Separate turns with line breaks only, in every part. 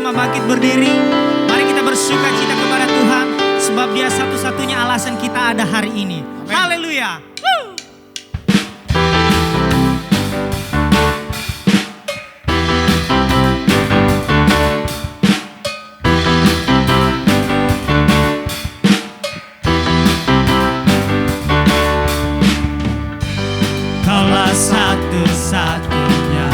sama-sama bangkit berdiri. Mari kita bersuka cita kepada Tuhan, sebab Dia satu-satunya alasan kita ada hari ini. Haleluya. Kaulah satu-satunya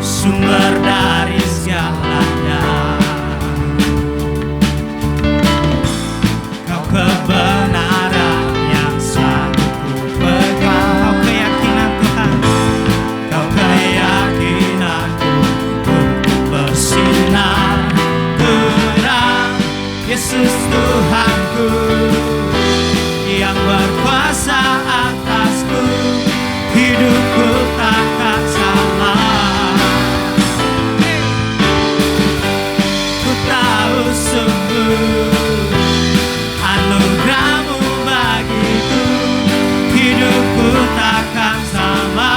sumber dari segalanya. Kau kebenaran yang selalu ku pegang. Kau keyakinan Tuhan, Kau keyakinanku untuk bersinar terang. Yesus Tuhanku yang berkuasa atasku, hidupku takkan sama. Ku tahu sungguh anugerah-Mu bagiku, hidupku takkan sama.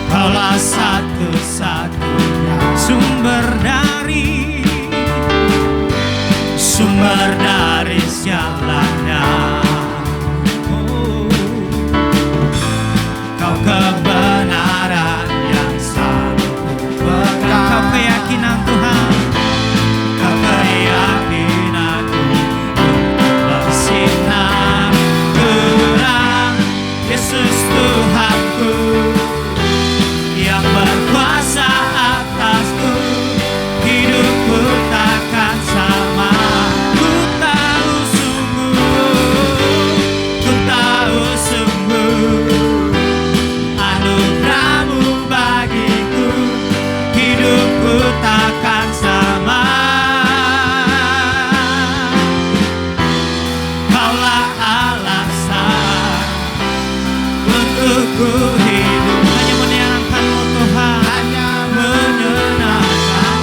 Kaulah satu-satunya sumber dari segalanya. Kau kebenaran yang selalu ku pegang. Kau keyakinan Tuhan, Kau keyakinanku untuk bersinar terang. Yesus Tuhanku yang berkuasa atasku, hidupku takkan sama. Ku tahu sungguh anugerah-Mu bagiku, hidupku takkan sama. Kaulah alasan untukku hidup. Hanya menyenangkan-Mu Tuhan, hanya menyenangkan.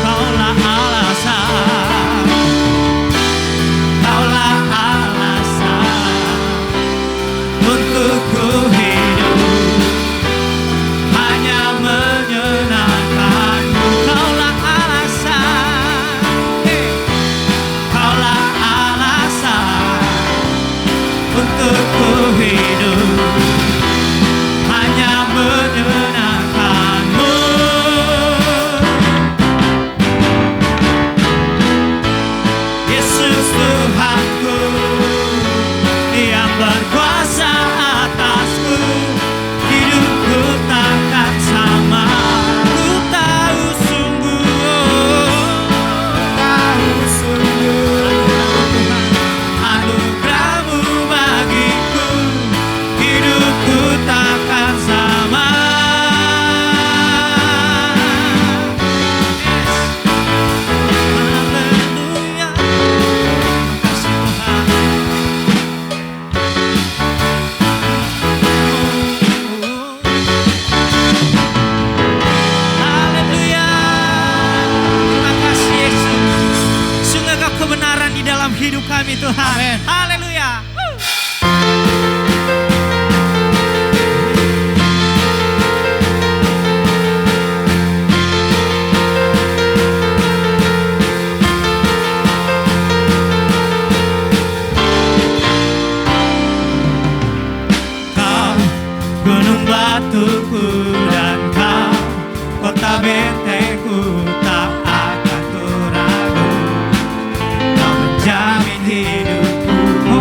Kaulah alasan, Kaulah alasan untukku hidup, hanya menyenangkan-Mu. Kaulah alasan, Kaulah alasan untukku hidup, hanya menyenangkan-Mu. Yesus Tuhanku yang berkuasa atasku, hidupku takkan sama. Ku tahu sungguh anugerah-Mu bagiku, hidupku takkan sama. Haleluya. Kasih Tuhan. Haleluya. Terima kasih Yesus. Sungguh Kau kebenaran di dalam hidup kami Tuhan. Haleluya. Kau gunung batuku dan Kau kota bentengku, tak akan ku ragu. Kau menjamin hidupku,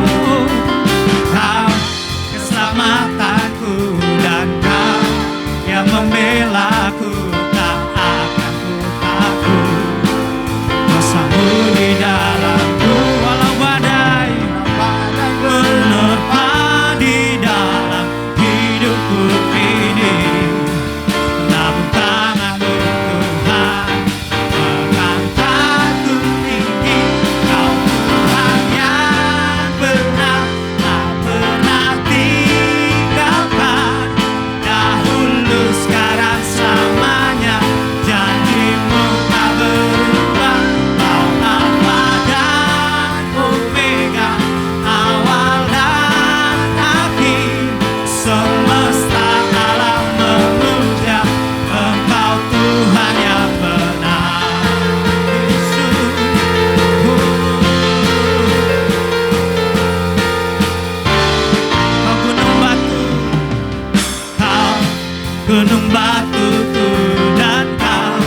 gunung batuku dan kau,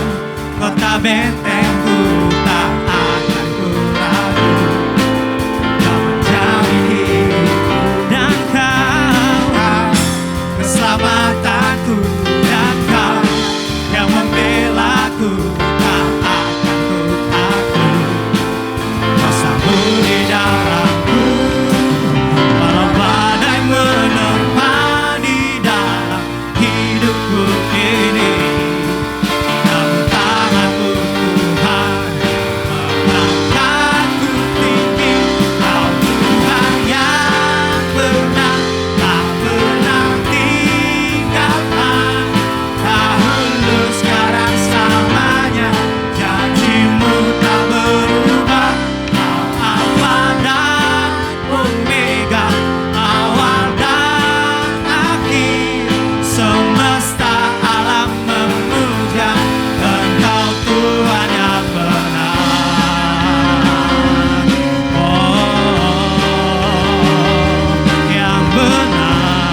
kota bentengku tak akan ku ragu. Kau menjamin hidupku dan kau keselamatanku, dan kau yang membelaku tak akan ku takut. Kuasamu di dalamku, walau badai menerpa di dalam hidupku ini. Namun tanganmu Tuhan mengangkatku tinggi. Kau Tuhan yang pernah, tak pernah tinggalkan. Dahulu sekarang selamanya, janjimu tak berubah. Kau Alfa dan Omega, awal dan akhir. Semesta alam memuja Engkau Tuhan yang benar. Oh, yang benar.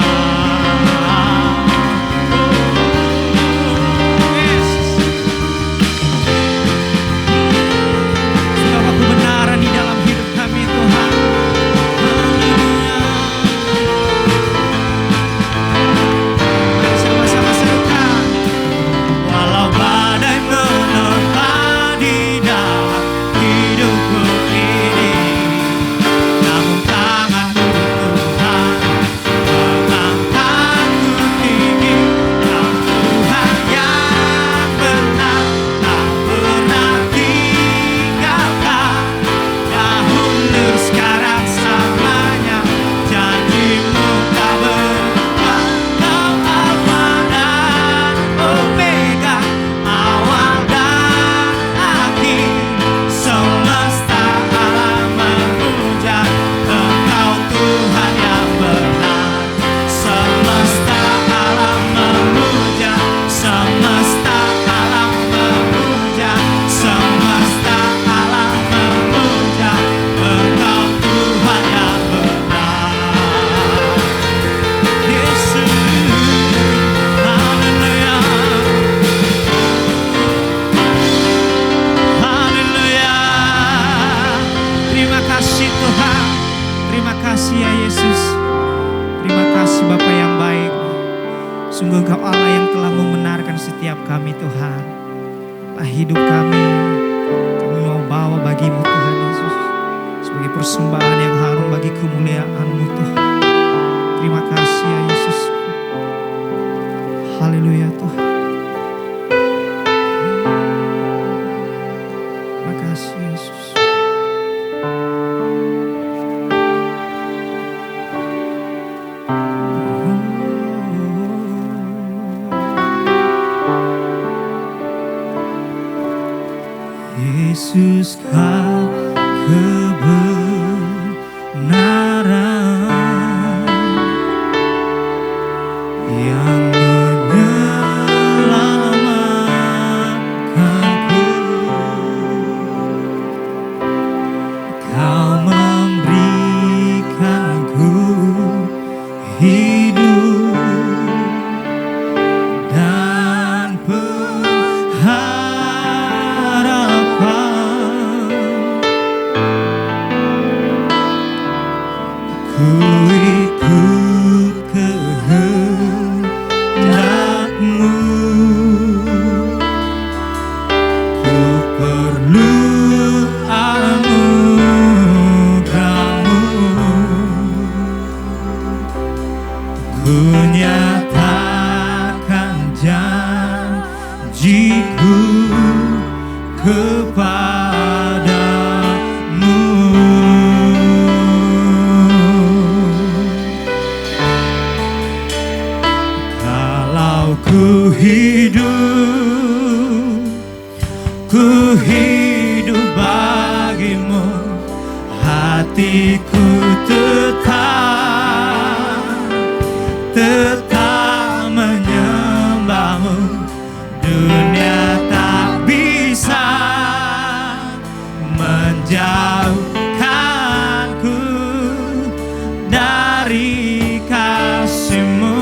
Sungguh kebenaran di dalam hidup kami Tuhan. Haleluya. Mari sama-sama serukan. Walau badai menerpa di dalam hidupku ini, namun tanganmu Tuhan mengangkatku tinggi. Kau Tuhan yang benar, tak pernah tinggalkan. Dahulu sekarang selamanya, janjimu tak berubah. Kau Alfa dan Omega, awal dan akhir. Semesta alam memuja Engkau Tuhan yang benar. Semesta alam memuja, semesta alam memuja, semesta alam memuja Engkau Tuhan yang benar. Yesus, haleluya, haleluya. Terima kasih Tuhan, terima kasih ya Yesus. Terima kasih Bapa yang baik. Sungguh Engkau Allah yang telah membenarkan setiap kami Tuhan. Hidup kami mau bawa bagimu Tuhan Yesus, sebagai persembahan yang harum bagi kemuliaan-Mu Tuhan. Terima kasih ya Yesus. Haleluya Tuhan. Terima kasih Yesus. Yesus Kau kebenaran yang menyelamatkanku. Kau memberikanku hidup dan pengharapan. Ku ikut kehendak-Mu, ku perlu anugerah-Mu. Ku nyatakan janjiku kepadamu. Kalau ku hidup bagimu, hatiku tetap menyembah-Mu. Dunia tak bisa menjauhkanku dari kasih-Mu.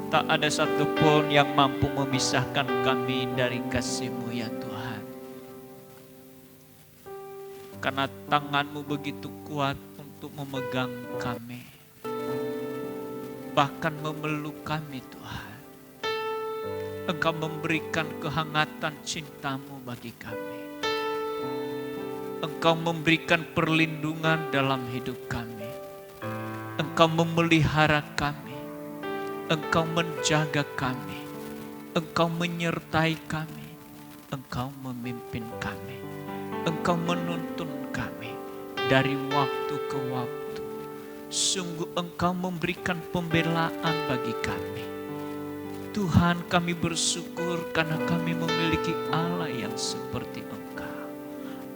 Tak ada satupun yang mampu memisahkan kami dari kasih-Mu ya Tuhan. Karena tangan-Mu begitu kuat untuk memegang kami. Bahkan memeluk kami Tuhan. Engkau memberikan kehangatan cinta-Mu bagi kami. Engkau memberikan perlindungan dalam hidup kami. Engkau memelihara kami. Engkau menjaga kami. Engkau menyertai kami. Engkau memimpin kami. Engkau menuntun kami dari waktu ke waktu. Sungguh Engkau memberikan pembelaan bagi kami. Tuhan, kami bersyukur karena kami memiliki Allah yang seperti Engkau.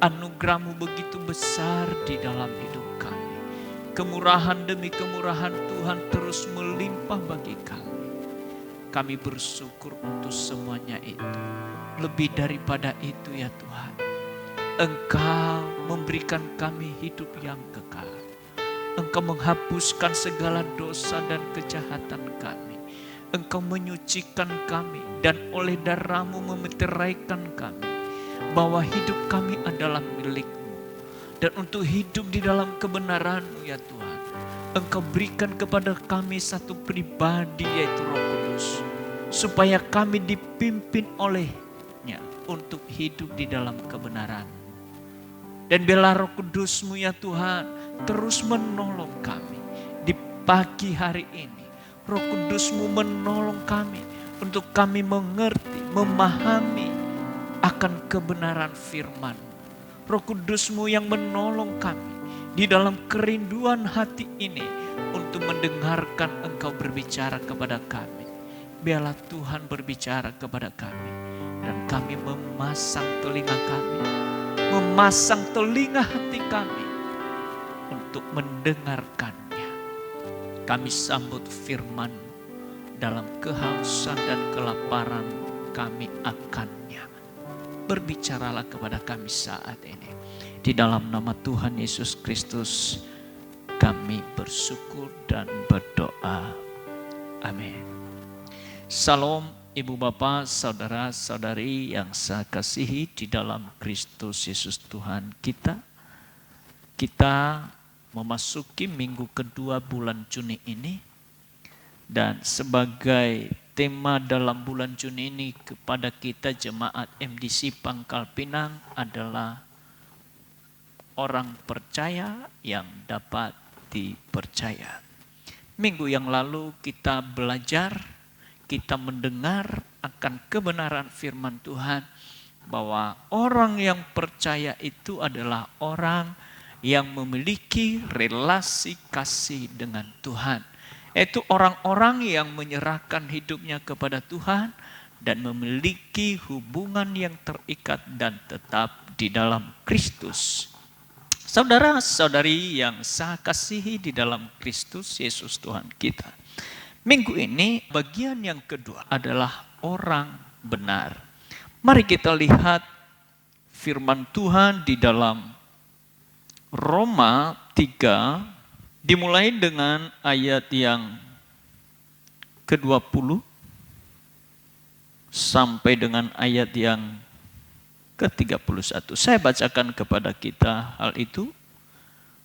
Anugerah-Mu begitu besar di dalam hidup kami. Kemurahan demi kemurahan Tuhan terus melimpah bagi kami. Kami bersyukur untuk semuanya itu. Lebih daripada itu ya Tuhan, Engkau memberikan kami hidup yang kekal. Engkau menghapuskan segala dosa dan kejahatan kami. Engkau menyucikan kami dan oleh darah-Mu memeteraikan kami. Bahwa hidup kami adalah milik-Mu. Dan untuk hidup di dalam kebenaran-Mu ya Tuhan, Engkau berikan kepada kami satu pribadi yaitu Roh Kudus. Supaya kami dipimpin olehnya untuk hidup di dalam kebenaran. Dan biarlah Roh Kudus-Mu ya Tuhan terus menolong kami di pagi hari ini. Roh Kudus-Mu menolong kami untuk kami mengerti, memahami akan kebenaran firman. Roh Kudus-Mu yang menolong kami di dalam kerinduan hati ini untuk mendengarkan Engkau berbicara kepada kami. Biarlah Tuhan berbicara kepada kami dan kami memasang telinga kami, memasang telinga hati kami untuk mendengarkannya. Kami sambut firman dalam kehausan dan kelaparan kami akannya. Berbicaralah kepada kami saat ini. Di dalam nama Tuhan Yesus Kristus kami bersyukur dan berdoa. Amin. Salam Ibu Bapa, Saudara-saudari yang saya kasihi di dalam Kristus Yesus Tuhan kita. Kita memasuki minggu kedua bulan Juni ini. Dan sebagai tema dalam bulan Juni ini kepada kita jemaat MDC Pangkal Pinang adalah orang percaya yang dapat dipercaya. Minggu yang lalu kita belajar, kita mendengar akan kebenaran firman Tuhan bahwa orang yang percaya itu adalah orang yang memiliki relasi kasih dengan Tuhan. Itu orang-orang yang menyerahkan hidupnya kepada Tuhan dan memiliki hubungan yang terikat dan tetap di dalam Kristus. Saudara-saudari yang saya kasihi di dalam Kristus Yesus Tuhan kita. Minggu ini bagian yang kedua adalah orang benar. Mari kita lihat firman Tuhan di dalam Roma 3 dimulai dengan ayat yang ke-20 sampai dengan ayat yang ke-31. Saya bacakan kepada kita hal itu.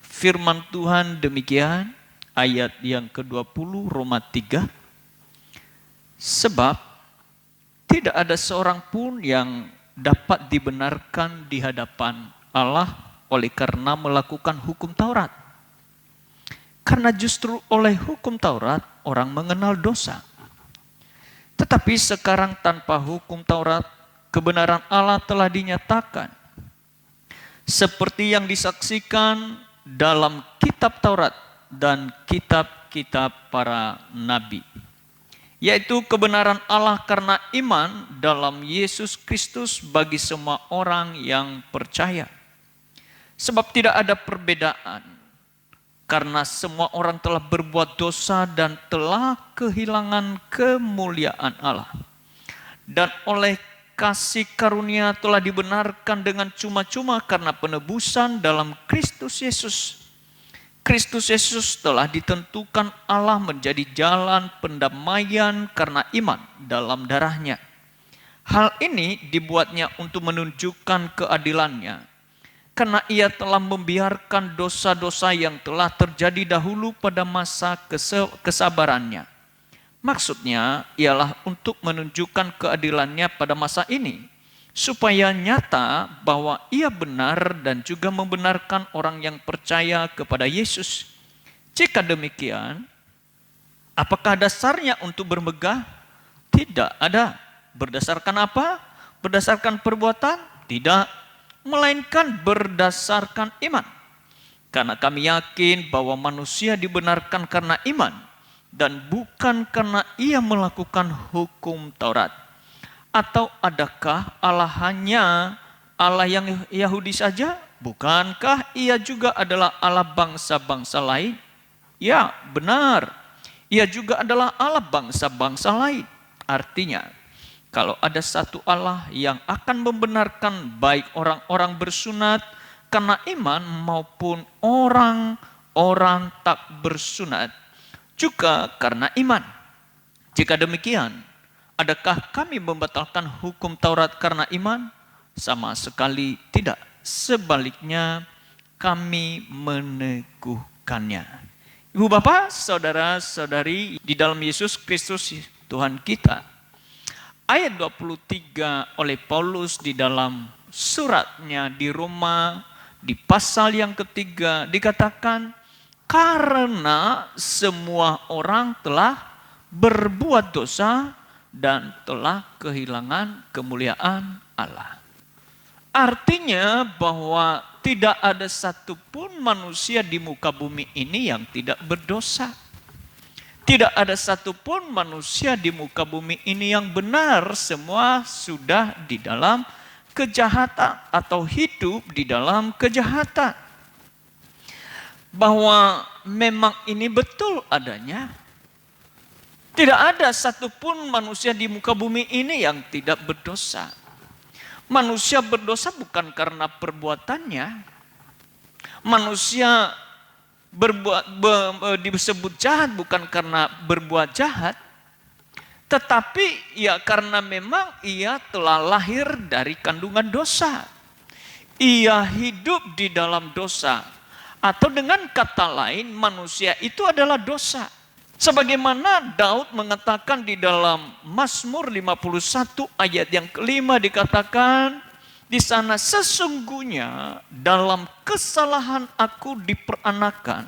Firman Tuhan demikian, ayat yang ke-20 Roma 3. Sebab tidak ada seorang pun yang dapat dibenarkan di hadapan Allah oleh karena melakukan hukum Taurat. Karena justru oleh hukum Taurat orang mengenal dosa. Tetapi sekarang tanpa hukum Taurat kebenaran Allah telah dinyatakan. Seperti yang disaksikan dalam kitab Taurat dan kitab-kitab para nabi. Yaitu kebenaran Allah karena iman dalam Yesus Kristus bagi semua orang yang percaya. Sebab tidak ada perbedaan, karena semua orang telah berbuat dosa dan telah kehilangan kemuliaan Allah. Dan oleh kasih karunia telah dibenarkan dengan cuma-cuma karena penebusan dalam Kristus Yesus. Kristus Yesus telah ditentukan Allah menjadi jalan pendamaian karena iman dalam darahnya. Hal ini dibuatnya untuk menunjukkan keadilannya, karena ia telah membiarkan dosa-dosa yang telah terjadi dahulu pada masa kesabarannya. Maksudnya ialah untuk menunjukkan keadilannya pada masa ini, supaya nyata bahwa ia benar dan juga membenarkan orang yang percaya kepada Yesus. Jika demikian, apakah dasarnya untuk bermegah? Tidak ada. Berdasarkan apa? Berdasarkan perbuatan? Tidak, melainkan berdasarkan iman. Karena kami yakin bahwa manusia dibenarkan karena iman dan bukan karena ia melakukan hukum Taurat. Atau adakah Allah hanya Allah yang Yahudi saja? Bukankah ia juga adalah Allah bangsa-bangsa lain? Ya, benar. Ia juga adalah Allah bangsa-bangsa lain. Artinya, kalau ada satu Allah yang akan membenarkan baik orang-orang bersunat karena iman maupun orang-orang tak bersunat juga karena iman. Jika demikian, adakah kami membatalkan hukum Taurat karena iman? Sama sekali tidak. Sebaliknya, kami meneguhkannya. Ibu bapak, saudara-saudari di dalam Yesus Kristus Tuhan kita. Ayat 23 oleh Paulus di dalam suratnya di Roma, di pasal yang ketiga dikatakan, karena semua orang telah berbuat dosa dan telah kehilangan kemuliaan Allah. Artinya bahwa tidak ada satupun manusia di muka bumi ini yang tidak berdosa. Tidak ada satupun manusia di muka bumi ini yang benar. Semua sudah di dalam kejahatan atau hidup di dalam kejahatan. Bahwa memang ini betul adanya. Tidak ada satupun manusia di muka bumi ini yang tidak berdosa. Manusia berdosa bukan karena perbuatannya. Manusia disebut jahat bukan karena berbuat jahat, tetapi ya karena memang ia telah lahir dari kandungan dosa. Ia hidup di dalam dosa, atau dengan kata lain manusia itu adalah dosa. Sebagaimana Daud mengatakan di dalam Mazmur 51 ayat yang kelima dikatakan, di sana sesungguhnya dalam kesalahan aku diperanakan,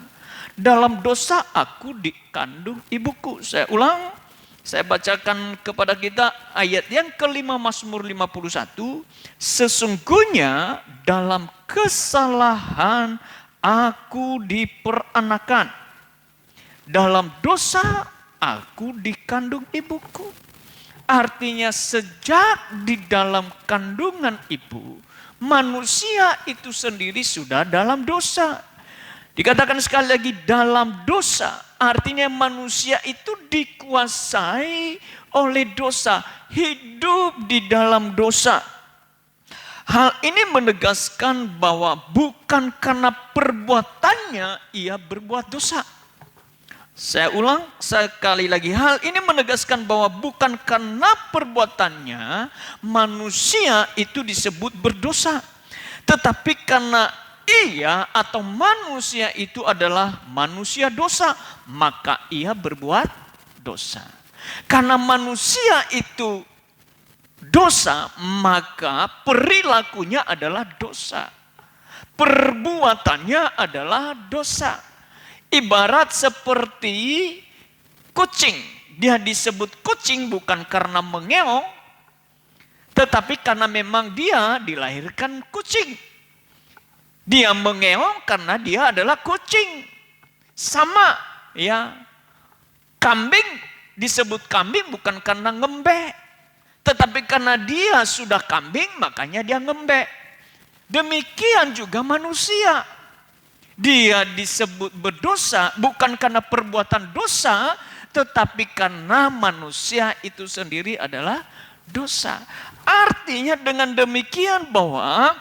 dalam dosa aku dikandung ibuku. Saya ulang, saya bacakan kepada kita ayat yang kelima Mazmur 51. Sesungguhnya dalam kesalahan aku diperanakan, dalam dosa aku dikandung ibuku. Artinya sejak di dalam kandungan ibu, manusia itu sendiri sudah dalam dosa. Dikatakan sekali lagi dalam dosa, artinya manusia itu dikuasai oleh dosa, hidup di dalam dosa. Hal ini menegaskan bahwa bukan karena perbuatannya ia berbuat dosa. Saya ulang sekali lagi, hal ini menegaskan bahwa bukan karena perbuatannya manusia itu disebut berdosa, tetapi karena ia atau manusia itu adalah manusia dosa, maka ia berbuat dosa. Karena manusia itu dosa, maka perilakunya adalah dosa, perbuatannya adalah dosa. Ibarat seperti kucing. Dia disebut kucing bukan karena mengeong, tetapi karena memang dia dilahirkan kucing. Dia mengeong karena dia adalah kucing. Sama ya. Kambing disebut kambing bukan karena ngembek, tetapi karena dia sudah kambing makanya dia ngembek. Demikian juga manusia. Dia disebut berdosa bukan karena perbuatan dosa, tetapi karena manusia itu sendiri adalah dosa. Artinya dengan demikian bahwa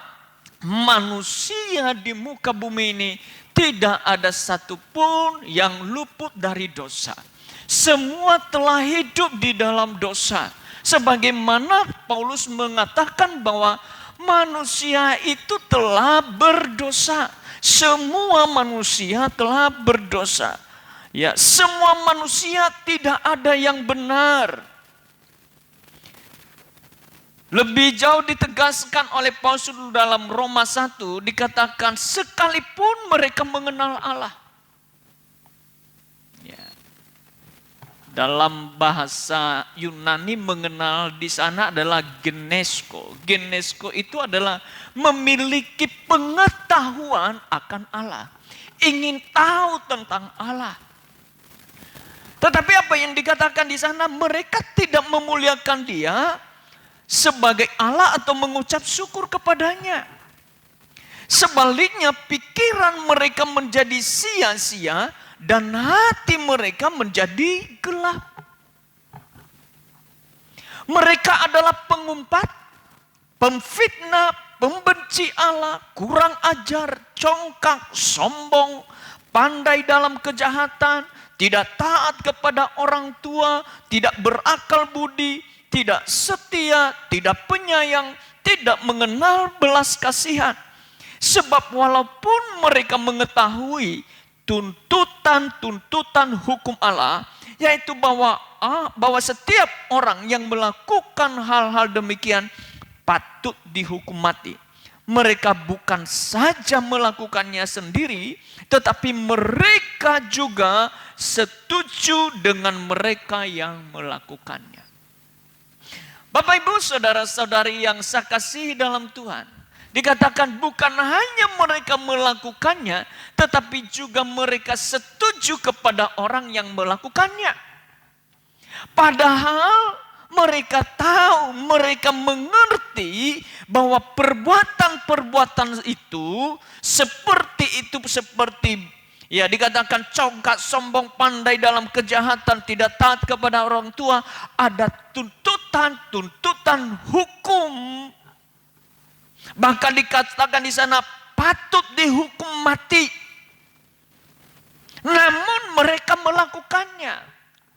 manusia di muka bumi ini Tidak ada satupun yang luput dari dosa. Semua telah hidup di dalam dosa. Sebagaimana Paulus mengatakan bahwa manusia itu telah berdosa. Semua manusia telah berdosa. Ya, semua manusia tidak ada yang benar. Lebih jauh ditegaskan oleh Paulus dalam Roma 1, dikatakan sekalipun mereka mengenal Allah. Ya. Dalam bahasa Yunani mengenal di sana adalah genesko. Genesko itu adalah memiliki pengetahuan akan Allah. Ingin tahu tentang Allah. Tetapi apa yang dikatakan di sana, mereka tidak memuliakan Dia sebagai Allah atau mengucap syukur kepadanya. Sebaliknya pikiran mereka menjadi sia-sia dan hati mereka menjadi gelap. Mereka adalah pengumpat, pemfitnah, pembenci Allah, kurang ajar, congkak, sombong, pandai dalam kejahatan, tidak taat kepada orang tua, tidak berakal budi, tidak setia, tidak penyayang, tidak mengenal belas kasihan. Sebab walaupun mereka mengetahui tuntutan hukum Allah, yaitu bahwa setiap orang yang melakukan hal-hal demikian patut dihukum mati. Mereka bukan saja melakukannya sendiri, tetapi mereka juga setuju dengan mereka yang melakukannya. Bapak Ibu saudara-saudari yang saya kasihi dalam Tuhan, dikatakan bukan hanya mereka melakukannya, tetapi juga mereka setuju kepada orang yang melakukannya. Padahal mereka tahu, mereka mengerti bahwa perbuatan-perbuatan itu seperti ya dikatakan congkak, sombong, pandai dalam kejahatan, tidak taat kepada orang tua, ada tuntutan hukum. Bahkan dikatakan di sana patut dihukum mati. Namun mereka melakukannya.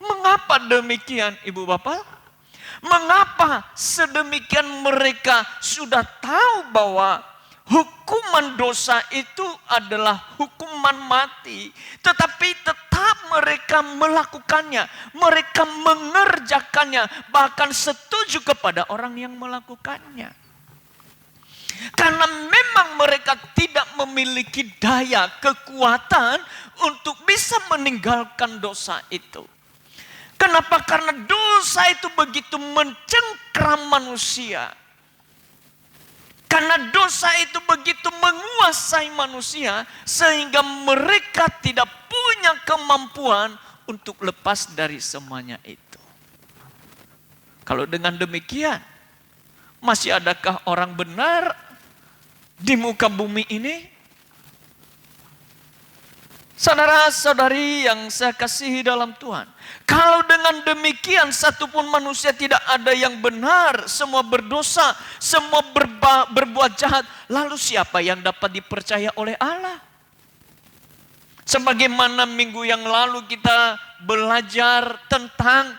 Mengapa demikian, Ibu Bapak? Mengapa sedemikian mereka sudah tahu bahwa hukuman dosa itu adalah hukuman mati, tetapi tetap mereka melakukannya, mereka mengerjakannya, bahkan setuju kepada orang yang melakukannya. Karena memang mereka tidak memiliki daya, kekuatan untuk bisa meninggalkan dosa itu. Kenapa? Karena dosa itu begitu mencengkram manusia. Karena dosa itu begitu menguasai manusia sehingga mereka tidak punya kemampuan untuk lepas dari semuanya itu. Kalau dengan demikian, masih adakah orang benar di muka bumi ini? Saudara-saudari yang saya kasihi dalam Tuhan, kalau dengan demikian satupun manusia tidak ada yang benar, semua berdosa, semua berbuat jahat, lalu siapa yang dapat dipercaya oleh Allah? Sebagaimana minggu yang lalu kita belajar tentang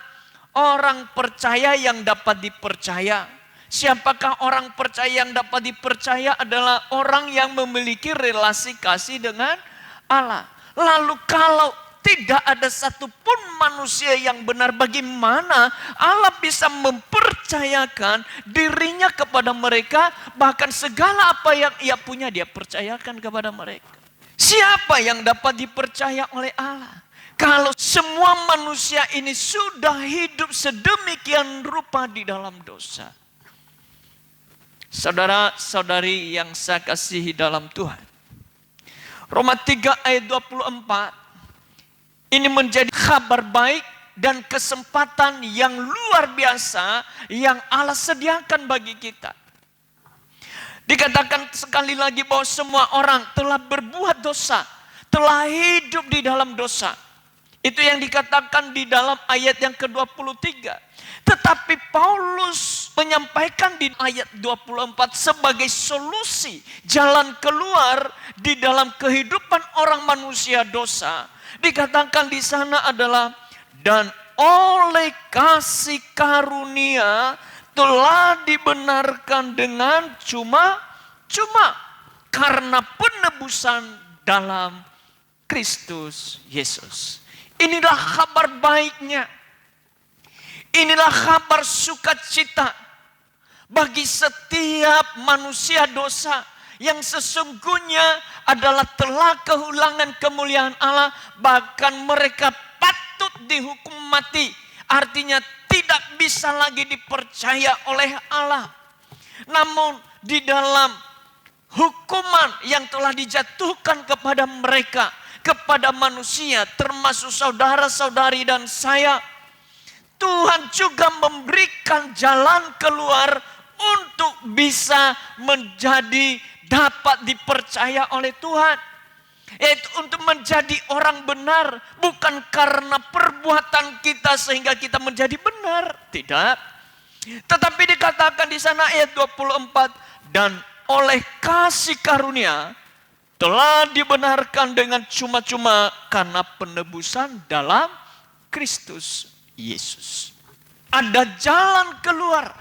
orang percaya yang dapat dipercaya. Siapakah orang percaya yang dapat dipercaya? Adalah orang yang memiliki relasi kasih dengan Allah. Lalu kalau tidak ada satupun manusia yang benar, bagaimana Allah bisa mempercayakan dirinya kepada mereka, bahkan segala apa yang Ia punya Dia percayakan kepada mereka. Siapa yang dapat dipercaya oleh Allah? Kalau semua manusia ini sudah hidup sedemikian rupa di dalam dosa. Saudara-saudari yang saya kasihi dalam Tuhan, Roma 3 ayat 24, ini menjadi kabar baik dan kesempatan yang luar biasa yang Allah sediakan bagi kita. Dikatakan sekali lagi bahwa semua orang telah berbuat dosa, telah hidup di dalam dosa. Itu yang dikatakan di dalam ayat yang ke-23. Tetapi Paulus menyampaikan di ayat 24 sebagai solusi, jalan keluar di dalam kehidupan orang manusia dosa. Dikatakan di sana adalah, dan oleh kasih karunia telah dibenarkan dengan cuma-cuma karena penebusan dalam Kristus Yesus. Inilah kabar baiknya. Inilah kabar sukacita bagi setiap manusia dosa yang sesungguhnya adalah telah kehilangan kemuliaan Allah, bahkan mereka patut dihukum mati. Artinya tidak bisa lagi dipercaya oleh Allah. Namun di dalam hukuman yang telah dijatuhkan kepada mereka, kepada manusia, termasuk saudara-saudari dan saya, Tuhan juga memberikan jalan keluar untuk bisa menjadi dapat dipercaya oleh Tuhan. Yaitu untuk menjadi orang benar, bukan karena perbuatan kita sehingga kita menjadi benar, tidak. Tetapi dikatakan di sana ayat 24, dan oleh kasih karunia telah dibenarkan dengan cuma-cuma karena penebusan dalam Kristus Yesus. Ada jalan keluar,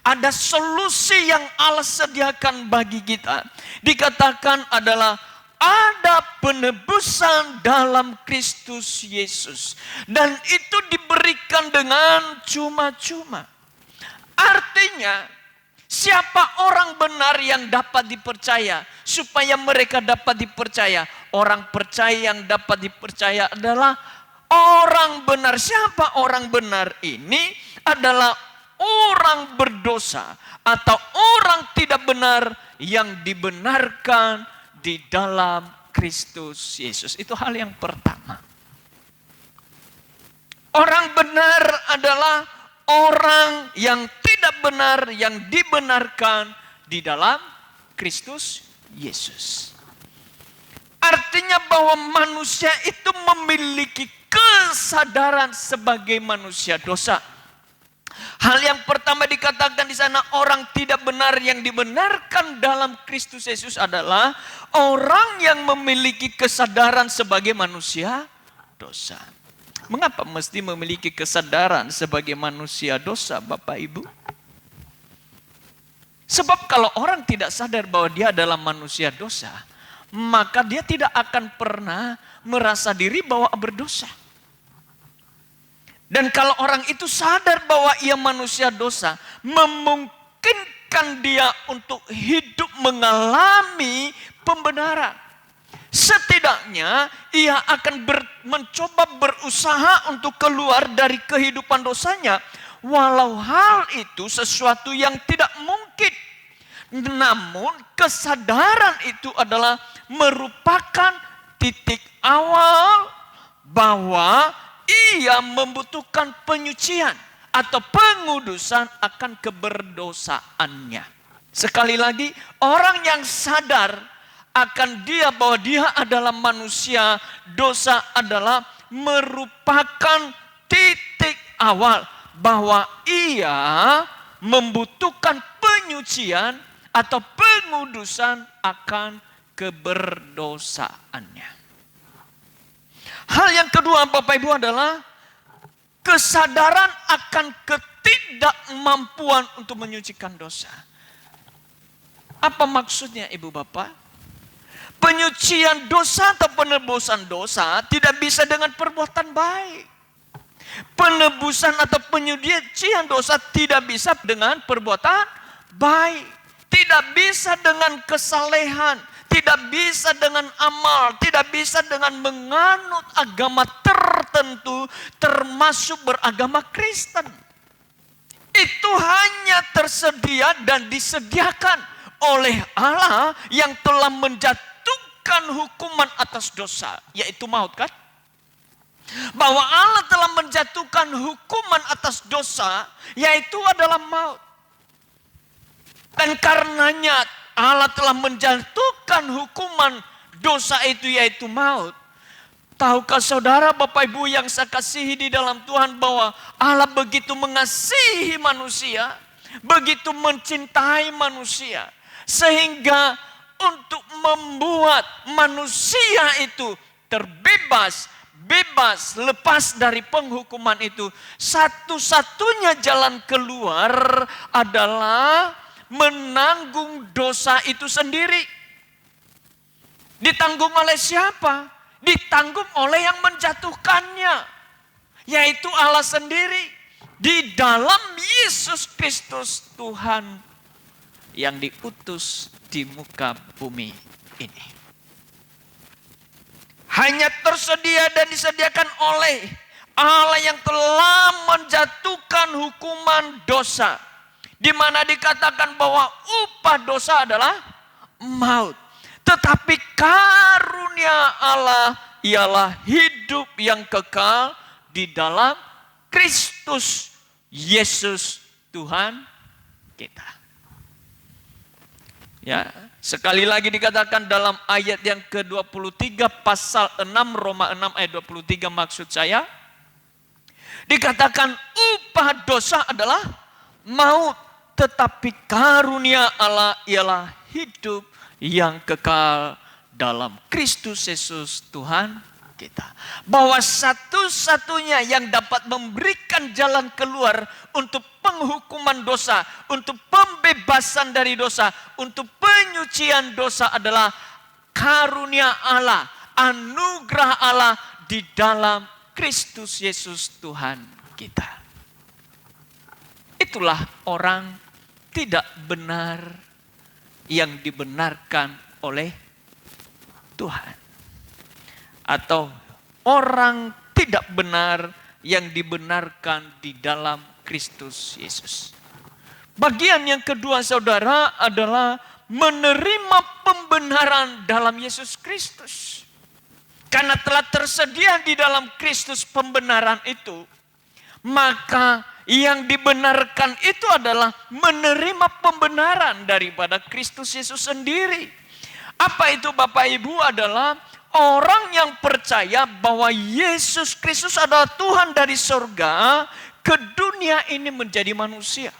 ada solusi yang Allah sediakan bagi kita. Dikatakan adalah ada penebusan dalam Kristus Yesus. Dan itu diberikan dengan cuma-cuma. Artinya, siapa orang benar yang dapat dipercaya? Supaya mereka dapat dipercaya. Orang percaya yang dapat dipercaya adalah orang benar. Siapa orang benar ini? Adalah orang berdosa atau orang tidak benar yang dibenarkan di dalam Kristus Yesus. Itu hal yang pertama. Orang benar adalah orang yang tidak benar yang dibenarkan di dalam Kristus Yesus. Artinya bahwa manusia itu memiliki kesadaran sebagai manusia dosa. Hal yang pertama dikatakan di sana, orang tidak benar yang dibenarkan dalam Kristus Yesus adalah orang yang memiliki kesadaran sebagai manusia dosa. Mengapa mesti memiliki kesadaran sebagai manusia dosa, Bapak Ibu? Sebab kalau orang tidak sadar bahwa dia adalah manusia dosa, maka dia tidak akan pernah merasa diri bahwa berdosa. Dan kalau orang itu sadar bahwa ia manusia dosa, memungkinkan dia untuk hidup mengalami pembenaran. Setidaknya ia akan mencoba berusaha untuk keluar dari kehidupan dosanya. Walau hal itu sesuatu yang tidak mungkin. Namun kesadaran itu adalah merupakan titik awal bahwa ia membutuhkan penyucian atau pengudusan akan keberdosaannya. Sekali lagi, orang yang sadar akan dia bahwa dia adalah manusia dosa adalah merupakan titik awal bahwa ia membutuhkan penyucian atau pengudusan akan keberdosaannya. Hal yang kedua Bapak Ibu adalah kesadaran akan ketidakmampuan untuk menyucikan dosa. Apa maksudnya Ibu Bapak? Penyucian dosa atau penebusan dosa tidak bisa dengan perbuatan baik. Penebusan atau penyucian dosa tidak bisa dengan perbuatan baik. Tidak bisa dengan kesalehan. Tidak bisa dengan amal, tidak bisa dengan menganut agama tertentu, termasuk beragama Kristen. Itu hanya tersedia dan disediakan oleh Allah yang telah menjatuhkan hukuman atas dosa, yaitu maut, kan? Bahwa Allah telah menjatuhkan hukuman atas dosa, yaitu adalah maut. Dan karenanya Allah telah menjatuhkan hukuman dosa itu yaitu maut. Tahukah saudara, Bapak Ibu yang saya kasihi di dalam Tuhan, bahwa Allah begitu mengasihi manusia, begitu mencintai manusia, sehingga untuk membuat manusia itu bebas, lepas dari penghukuman itu, satu-satunya jalan keluar adalah menanggung dosa itu sendiri. Ditanggung oleh siapa? Ditanggung oleh yang menjatuhkannya, yaitu Allah sendiri di dalam Yesus Kristus Tuhan yang diutus di muka bumi ini. Hanya tersedia dan disediakan oleh Allah yang telah menjatuhkan hukuman dosa, di mana dikatakan bahwa upah dosa adalah maut. Tetapi karunia Allah ialah hidup yang kekal di dalam Kristus Yesus Tuhan kita. Ya, sekali lagi dikatakan dalam ayat yang ke-23 pasal 6 Roma 6 ayat 23 maksud saya. Dikatakan upah dosa adalah maut, tetapi karunia Allah ialah hidup yang kekal dalam Kristus Yesus Tuhan kita. Bahwa satu-satunya yang dapat memberikan jalan keluar untuk penghukuman dosa, untuk pembebasan dari dosa, untuk penyucian dosa adalah karunia Allah, anugerah Allah di dalam Kristus Yesus Tuhan kita. Itulah orang tidak benar yang dibenarkan oleh Tuhan, atau orang tidak benar yang dibenarkan di dalam Kristus Yesus. Bagian yang kedua saudara adalah menerima pembenaran dalam Yesus Kristus. Karena telah tersedia di dalam Kristus pembenaran itu, maka yang dibenarkan itu adalah menerima pembenaran daripada Kristus Yesus sendiri. Apa itu Bapak Ibu? Adalah orang yang percaya bahwa Yesus Kristus adalah Tuhan dari surga ke dunia ini menjadi manusia.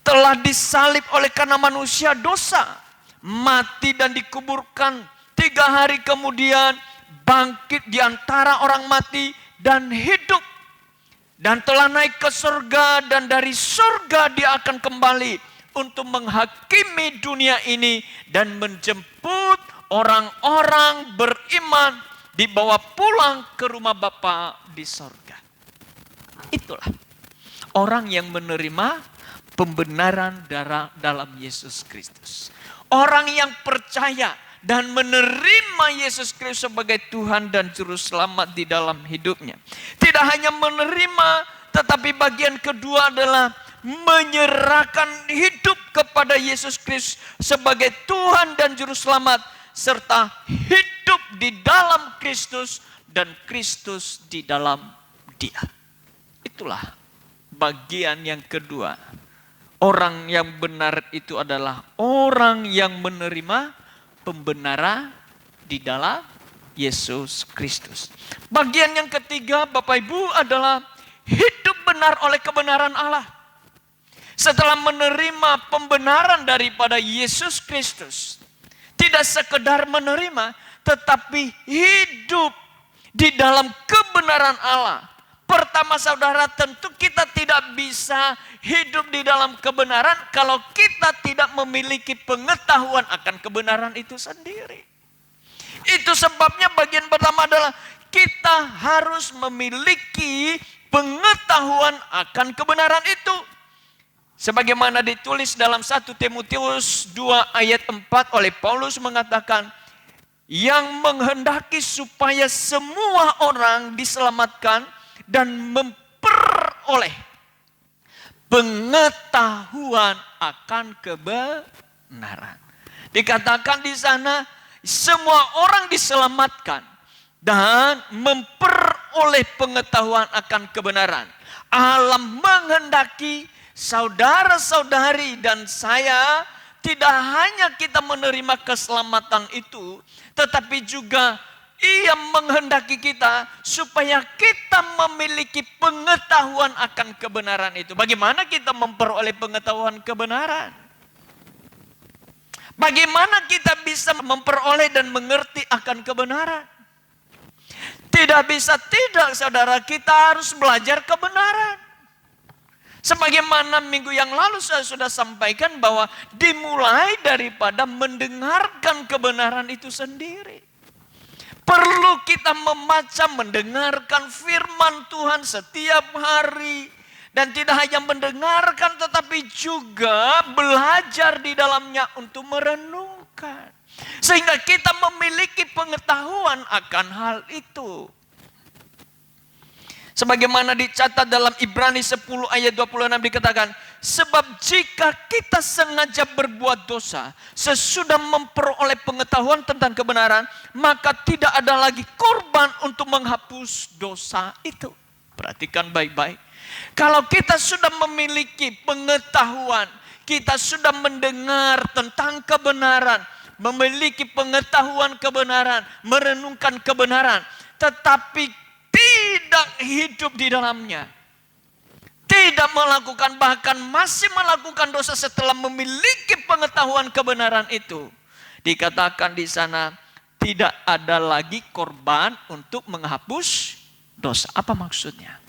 Telah disalib oleh karena manusia dosa, mati dan dikuburkan, 3 hari kemudian bangkit di antara orang mati dan hidup. Dan telah naik ke surga, dan dari surga dia akan kembali untuk menghakimi dunia ini dan menjemput orang-orang beriman dibawa pulang ke rumah Bapa di surga. Itulah orang yang menerima pembenaran dalam Yesus Kristus. Orang yang percaya dan menerima Yesus Kristus sebagai Tuhan dan Juru Selamat di dalam hidupnya. Tidak hanya menerima, tetapi bagian kedua adalah menyerahkan hidup kepada Yesus Kristus sebagai Tuhan dan Juru Selamat, serta hidup di dalam Kristus dan Kristus di dalam Dia. Itulah bagian yang kedua. Orang yang benar itu adalah orang yang menerima pembenaran di dalam Yesus Kristus. Bagian yang ketiga Bapak Ibu adalah hidup benar oleh kebenaran Allah. Setelah menerima pembenaran daripada Yesus Kristus, tidak sekedar menerima, tetapi hidup di dalam kebenaran Allah. Pertama saudara, tentu kita tidak bisa hidup di dalam kebenaran kalau kita tidak memiliki pengetahuan akan kebenaran itu sendiri. Itu sebabnya bagian pertama adalah kita harus memiliki pengetahuan akan kebenaran itu. Sebagaimana ditulis dalam 1 Timotius 2 ayat 4 oleh Paulus mengatakan, yang menghendaki supaya semua orang diselamatkan dan memperoleh pengetahuan akan kebenaran. Dikatakan di sana semua orang diselamatkan dan memperoleh pengetahuan akan kebenaran. Allah menghendaki saudara-saudari dan saya tidak hanya kita menerima keselamatan itu, tetapi juga Ia menghendaki kita supaya kita memiliki pengetahuan akan kebenaran itu. Bagaimana kita memperoleh pengetahuan kebenaran? Bagaimana kita bisa memperoleh dan mengerti akan kebenaran? Tidak bisa tidak, saudara, kita harus belajar kebenaran. Sebagaimana minggu yang lalu saya sudah sampaikan bahwa dimulai daripada mendengarkan kebenaran itu sendiri. Perlu kita membaca, mendengarkan firman Tuhan setiap hari. Dan tidak hanya mendengarkan tetapi juga belajar di dalamnya untuk merenungkan. Sehingga kita memiliki pengetahuan akan hal itu. Sebagaimana dicatat dalam Ibrani 10 ayat 26 dikatakan, sebab jika kita sengaja berbuat dosa, sesudah memperoleh pengetahuan tentang kebenaran, maka tidak ada lagi korban untuk menghapus dosa itu. Perhatikan baik-baik. Kalau kita sudah memiliki pengetahuan, kita sudah mendengar tentang kebenaran, memiliki pengetahuan kebenaran, merenungkan kebenaran, tetapi tidak hidup di dalamnya, tidak melakukan, bahkan masih melakukan dosa setelah memiliki pengetahuan kebenaran itu, dikatakan di sana tidak ada lagi korban untuk menghapus dosa. Apa maksudnya?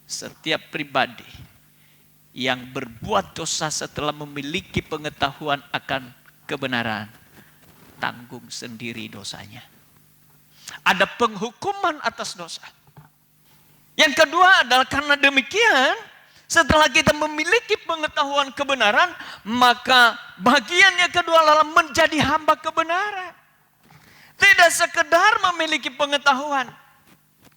Setiap pribadi yang berbuat dosa setelah memiliki pengetahuan akan kebenaran, tanggung sendiri dosanya. Ada penghukuman atas dosa. Yang kedua adalah karena demikian, setelah kita memiliki pengetahuan kebenaran, maka bagian yang kedua adalah menjadi hamba kebenaran. Tidak sekedar memiliki pengetahuan.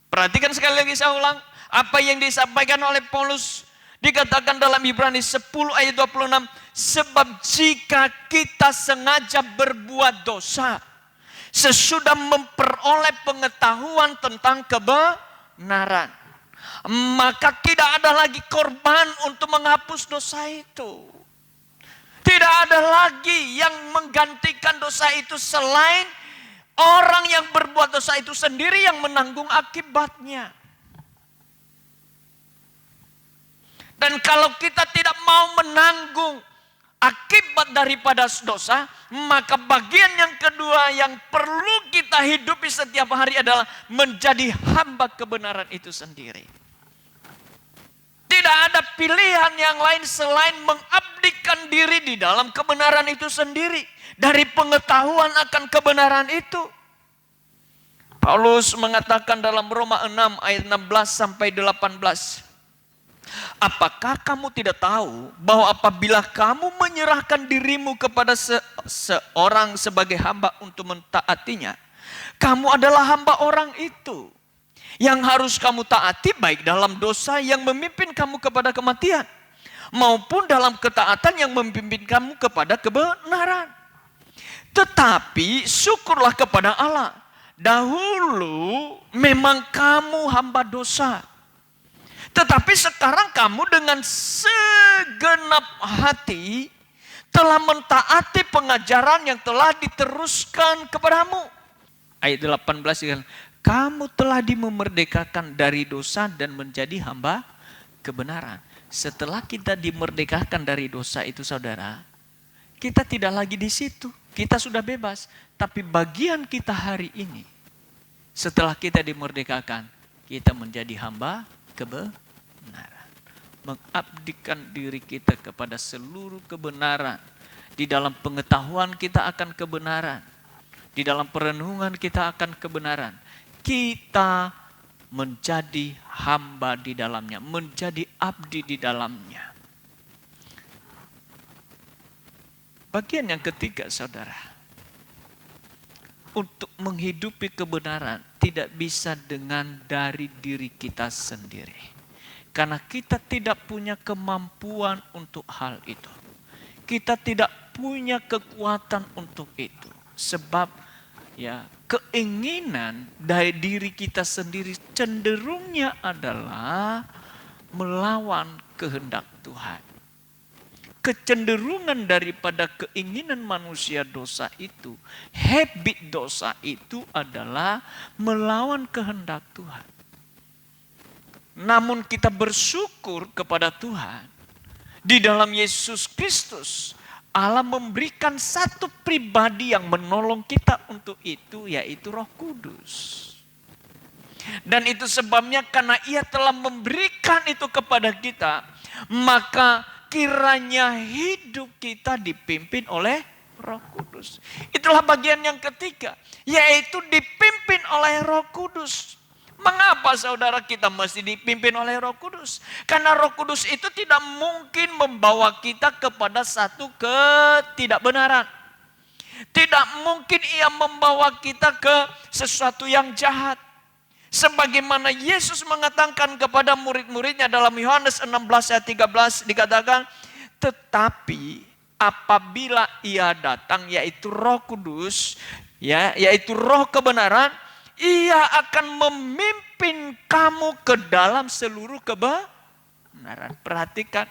Perhatikan sekali lagi saya ulang, apa yang disampaikan oleh Paulus dikatakan dalam Ibrani 10 ayat 26, sebab jika kita sengaja berbuat dosa, sesudah memperoleh pengetahuan tentang kebenaran, maka tidak ada lagi korban untuk menghapus dosa itu. Tidak ada lagi yang menggantikan dosa itu selain orang yang berbuat dosa itu sendiri yang menanggung akibatnya. Dan kalau kita tidak mau menanggung akibat daripada dosa, maka bagian yang kedua yang perlu kita hidupi setiap hari adalah menjadi hamba kebenaran itu sendiri. Tidak ada pilihan yang lain selain mengabdikan diri di dalam kebenaran itu sendiri. Dari pengetahuan akan kebenaran itu. Paulus mengatakan dalam Roma 6 ayat 16 sampai 18. Apakah kamu tidak tahu bahwa apabila kamu menyerahkan dirimu kepada seorang sebagai hamba untuk mentaatinya, kamu adalah hamba orang itu. Yang harus kamu taati baik dalam dosa yang memimpin kamu kepada kematian, maupun dalam ketaatan yang memimpin kamu kepada kebenaran. Tetapi syukurlah kepada Allah, dahulu memang kamu hamba dosa, tetapi sekarang kamu dengan segenap hati telah mentaati pengajaran yang telah diteruskan kepadamu. Ayat 18, kamu telah dimerdekakan dari dosa dan menjadi hamba kebenaran. Setelah kita dimerdekakan dari dosa itu, saudara, kita tidak lagi di situ. Kita sudah bebas. Tapi bagian kita hari ini, setelah kita dimerdekakan, kita menjadi hamba kebenaran. Mengabdikan diri kita kepada seluruh kebenaran. Di dalam pengetahuan kita akan kebenaran. Di dalam perenungan kita akan kebenaran. Kita menjadi hamba di dalamnya. Menjadi abdi di dalamnya. Bagian yang ketiga, saudara. Untuk menghidupi kebenaran tidak bisa dengan dari diri kita sendiri. Karena kita tidak punya kemampuan untuk hal itu. Kita tidak punya kekuatan untuk itu. Sebab keinginan dari diri kita sendiri cenderungnya adalah melawan kehendak Tuhan. kecenderungan daripada keinginan manusia dosa itu, habit dosa itu adalah melawan kehendak Tuhan. Namun kita bersyukur kepada Tuhan, di dalam Yesus Kristus, Allah memberikan satu pribadi yang menolong kita untuk itu, yaitu Roh Kudus. Dan itu sebabnya karena Ia telah memberikan itu kepada kita, maka kiranya hidup kita dipimpin oleh Roh Kudus. Itulah bagian yang ketiga, yaitu dipimpin oleh Roh Kudus. Mengapa saudara kita mesti dipimpin oleh Roh Kudus? Karena Roh Kudus itu tidak mungkin membawa kita kepada satu ketidakbenaran. Tidak mungkin Ia membawa kita ke sesuatu yang jahat. Sebagaimana Yesus mengatakan kepada murid-muridnya dalam Yohanes 16 ayat 13 dikatakan, tetapi apabila Ia datang, yaitu Roh Kudus, yaitu Roh kebenaran, Ia akan memimpin kamu ke dalam seluruh kebenaran. Perhatikan,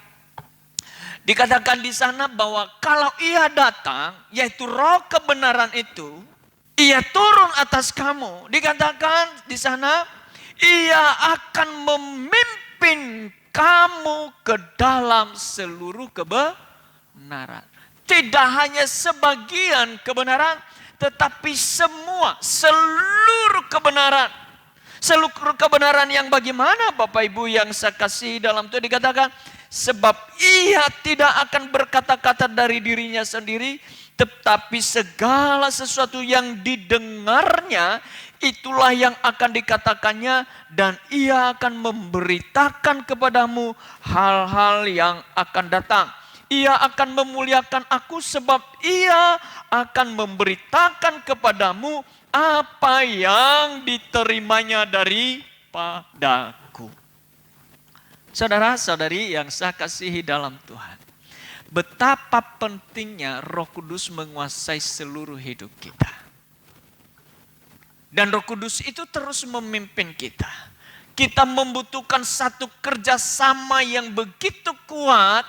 dikatakan di sana bahwa kalau Ia datang, yaitu Roh kebenaran itu, Ia turun atas kamu. Dikatakan di sana, Ia akan memimpin kamu ke dalam seluruh kebenaran. Tidak hanya sebagian kebenaran, tetapi seluruh kebenaran. Seluruh kebenaran yang bagaimana Bapak Ibu yang saya kasih dalam itu dikatakan, sebab Ia tidak akan berkata-kata dari dirinya sendiri, tetapi segala sesuatu yang didengarnya, itulah yang akan dikatakannya, dan Ia akan memberitakan kepadamu hal-hal yang akan datang. Ia akan memuliakan aku sebab Ia akan memberitakan kepadamu apa yang diterimanya daripadaku. Saudara-saudari yang saya kasihi dalam Tuhan, betapa pentingnya Roh Kudus menguasai seluruh hidup kita. Dan Roh Kudus itu terus memimpin kita. Kita membutuhkan satu kerjasama yang begitu kuat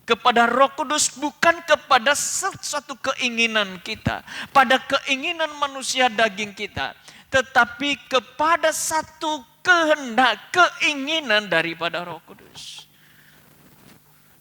kepada Roh Kudus, bukan kepada sesuatu keinginan kita, pada keinginan manusia daging kita, tetapi kepada satu kehendak, keinginan daripada Roh Kudus.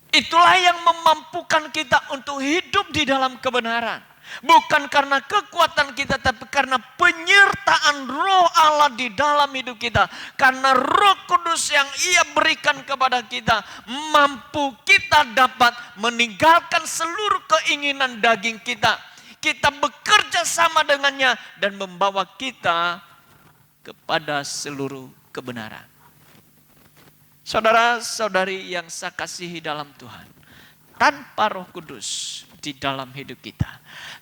Itulah yang memampukan kita untuk hidup di dalam kebenaran. Bukan karena kekuatan kita, tapi karena penyertaan Roh Allah di dalam hidup kita. Karena Roh Kudus yang Ia berikan kepada kita, mampu kita dapat meninggalkan seluruh keinginan daging kita. Kita bekerja sama dengannya dan membawa kita kepada seluruh kebenaran. Saudara-saudari yang saya kasihi dalam Tuhan, tanpa Roh Kudus di dalam hidup kita,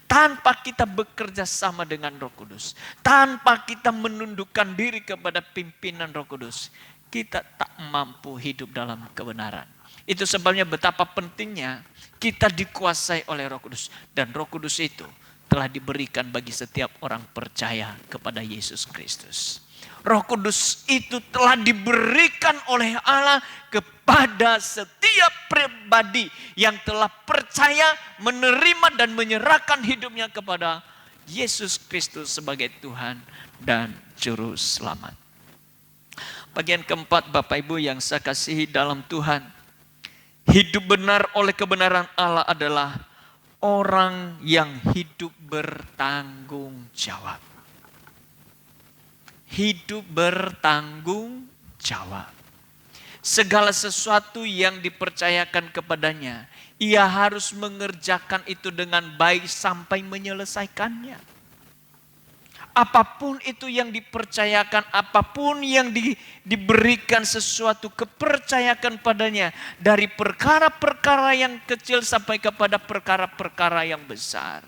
tanpa kita bekerja sama dengan Roh Kudus, tanpa kita menundukkan diri kepada pimpinan Roh Kudus, kita tak mampu hidup dalam kebenaran. Itu sebabnya betapa pentingnya kita dikuasai oleh Roh Kudus, dan Roh Kudus itu telah diberikan bagi setiap orang percaya kepada Yesus Kristus. Roh Kudus itu telah diberikan oleh Allah kepada setiap pribadi yang telah percaya, menerima dan menyerahkan hidupnya kepada Yesus Kristus sebagai Tuhan dan Juru Selamat. Bagian keempat, Bapak Ibu yang saya kasihi dalam Tuhan, hidup benar oleh kebenaran Allah adalah orang yang hidup bertanggung jawab. Hidup bertanggung jawab. Segala sesuatu yang dipercayakan kepadanya, ia harus mengerjakan itu dengan baik sampai menyelesaikannya. Apapun itu yang dipercayakan, apapun yang diberikan sesuatu kepercayakan padanya, dari perkara-perkara yang kecil sampai kepada perkara-perkara yang besar.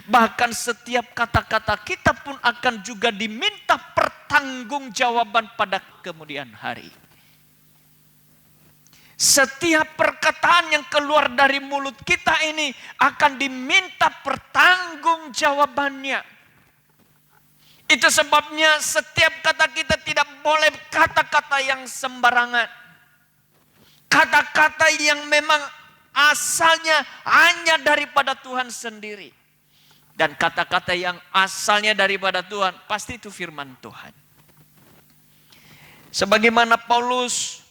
Bahkan setiap kata-kata kita pun akan juga diminta pertanggungjawaban pada kemudian hari. Setiap perkataan yang keluar dari mulut kita ini akan diminta pertanggungjawabannya. Itu sebabnya setiap kata kita tidak boleh kata-kata yang sembarangan. Kata-kata yang memang asalnya hanya daripada Tuhan sendiri. Dan kata-kata yang asalnya daripada Tuhan, pasti itu firman Tuhan. Sebagaimana Paulus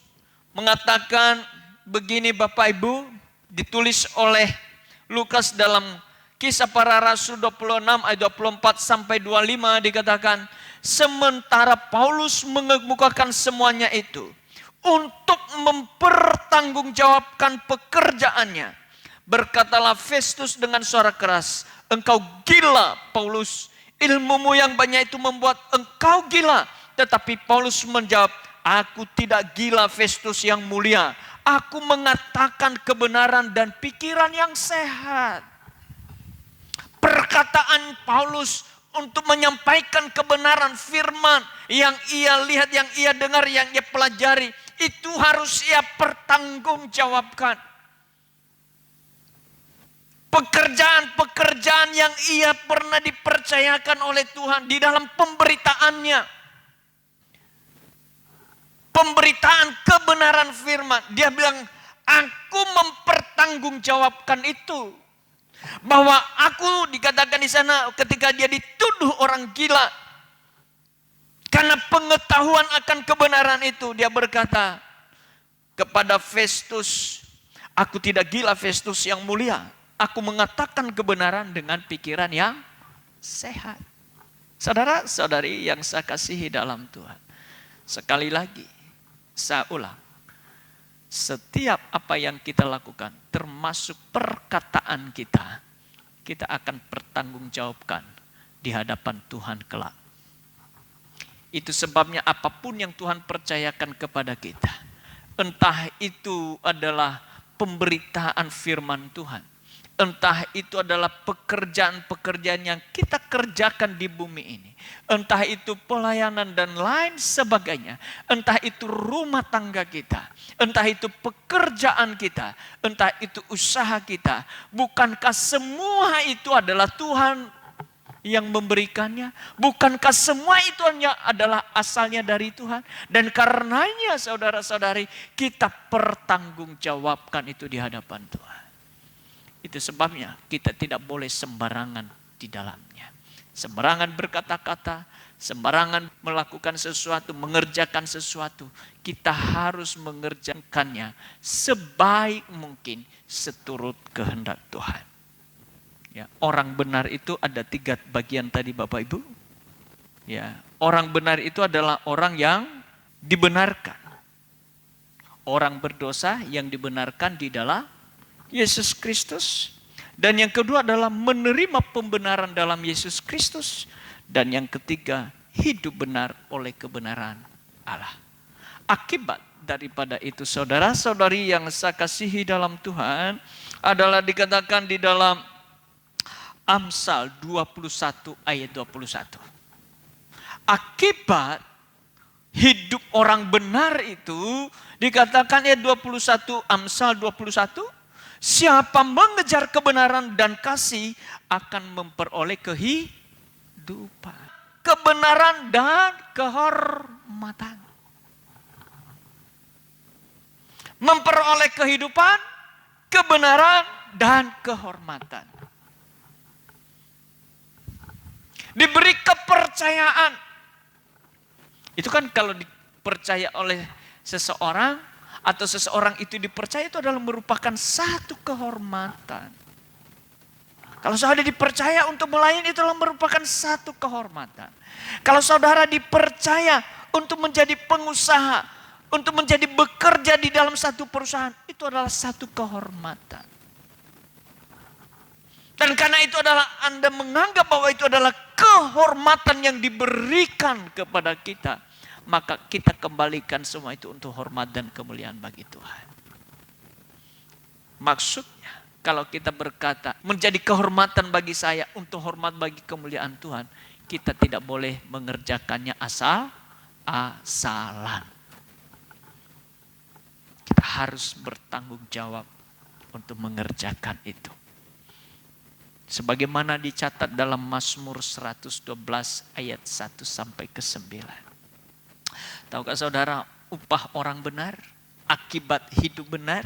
mengatakan begini Bapak Ibu, ditulis oleh Lukas dalam Kisah Para Rasul 26 ayat 24 sampai 25 dikatakan, sementara Paulus mengemukakan semuanya itu untuk mempertanggungjawabkan pekerjaannya, berkatalah Festus dengan suara keras, engkau gila Paulus, ilmumu yang banyak itu membuat engkau gila. Tetapi Paulus menjawab, aku tidak gila Festus yang mulia, aku mengatakan kebenaran dan pikiran yang sehat. Perkataan Paulus untuk menyampaikan kebenaran firman yang ia lihat, yang ia dengar, yang ia pelajari, itu harus ia pertanggungjawabkan. Pekerjaan-pekerjaan yang ia pernah dipercayakan oleh Tuhan di dalam pemberitaannya. Pemberitaan kebenaran firman. Dia bilang, aku mempertanggungjawabkan itu. Bahwa aku dikatakan di sana ketika dia dituduh orang gila. Karena pengetahuan akan kebenaran itu. Dia berkata kepada Festus, aku tidak gila Festus yang mulia. Aku mengatakan kebenaran dengan pikiran yang sehat. Saudara-saudari yang saya kasihi dalam Tuhan. Sekali lagi, saya ulang. Setiap apa yang kita lakukan, termasuk perkataan kita, kita akan pertanggungjawabkan di hadapan Tuhan kelak. Itu sebabnya apapun yang Tuhan percayakan kepada kita, entah itu adalah pemberitaan firman Tuhan, entah itu adalah pekerjaan-pekerjaan yang kita kerjakan di bumi ini. Entah itu pelayanan dan lain sebagainya. Entah itu rumah tangga kita. Entah itu pekerjaan kita. Entah itu usaha kita. Bukankah semua itu adalah Tuhan yang memberikannya? Bukankah semua itu hanya adalah asalnya dari Tuhan? Dan karenanya saudara-saudari, kita pertanggungjawabkan itu di hadapan Tuhan. Itu sebabnya kita tidak boleh sembarangan di dalamnya. Sembarangan berkata-kata, sembarangan melakukan sesuatu, mengerjakan sesuatu. Kita harus mengerjakannya sebaik mungkin seturut kehendak Tuhan. Ya, orang benar itu ada 3 bagian tadi Bapak Ibu. Ya, orang benar itu adalah orang yang dibenarkan. Orang berdosa yang dibenarkan di dalam Yesus Kristus. Dan yang kedua adalah menerima pembenaran dalam Yesus Kristus. Dan yang ketiga, hidup benar oleh kebenaran Allah. Akibat daripada itu saudara-saudari yang saya kasihi dalam Tuhan, adalah dikatakan di dalam Amsal 21 ayat 21. Akibat hidup orang benar itu dikatakan ayat 21, Amsal 21, siapa mengejar kebenaran dan kasih akan memperoleh kehidupan. Kebenaran dan kehormatan. Memperoleh kehidupan, kebenaran dan kehormatan. Diberi kepercayaan. Itu kan kalau dipercaya oleh seseorang, atau seseorang itu dipercaya, itu adalah merupakan satu kehormatan. Kalau saudara dipercaya untuk melayani, itu adalah merupakan satu kehormatan. Kalau saudara dipercaya untuk menjadi pengusaha, untuk menjadi bekerja di dalam satu perusahaan, itu adalah satu kehormatan. Dan karena itu adalah Anda menganggap bahwa itu adalah kehormatan yang diberikan kepada kita, maka kita kembalikan semua itu untuk hormat dan kemuliaan bagi Tuhan. Maksudnya, kalau kita berkata menjadi kehormatan bagi saya untuk hormat bagi kemuliaan Tuhan, kita tidak boleh mengerjakannya asal-asalan. Kita harus bertanggung jawab untuk mengerjakan itu. Sebagaimana dicatat dalam Mazmur 112 ayat 1 sampai ke 9. Tahukah saudara, upah orang benar, akibat hidup benar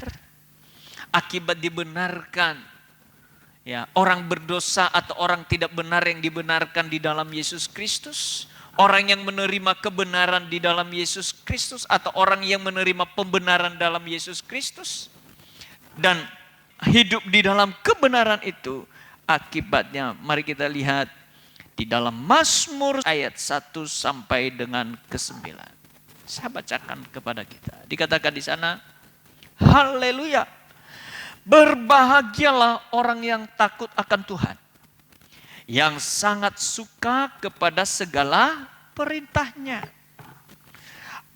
akibat dibenarkan. Ya, orang berdosa atau orang tidak benar yang dibenarkan di dalam Yesus Kristus. Orang yang menerima kebenaran di dalam Yesus Kristus atau orang yang menerima pembenaran dalam Yesus Kristus. Dan hidup di dalam kebenaran itu akibatnya mari kita lihat di dalam Mazmur ayat 1 sampai dengan ke-9. Saya bacakan kepada kita. Dikatakan di sana, haleluya. Berbahagialah orang yang takut akan Tuhan, yang sangat suka kepada segala perintahnya.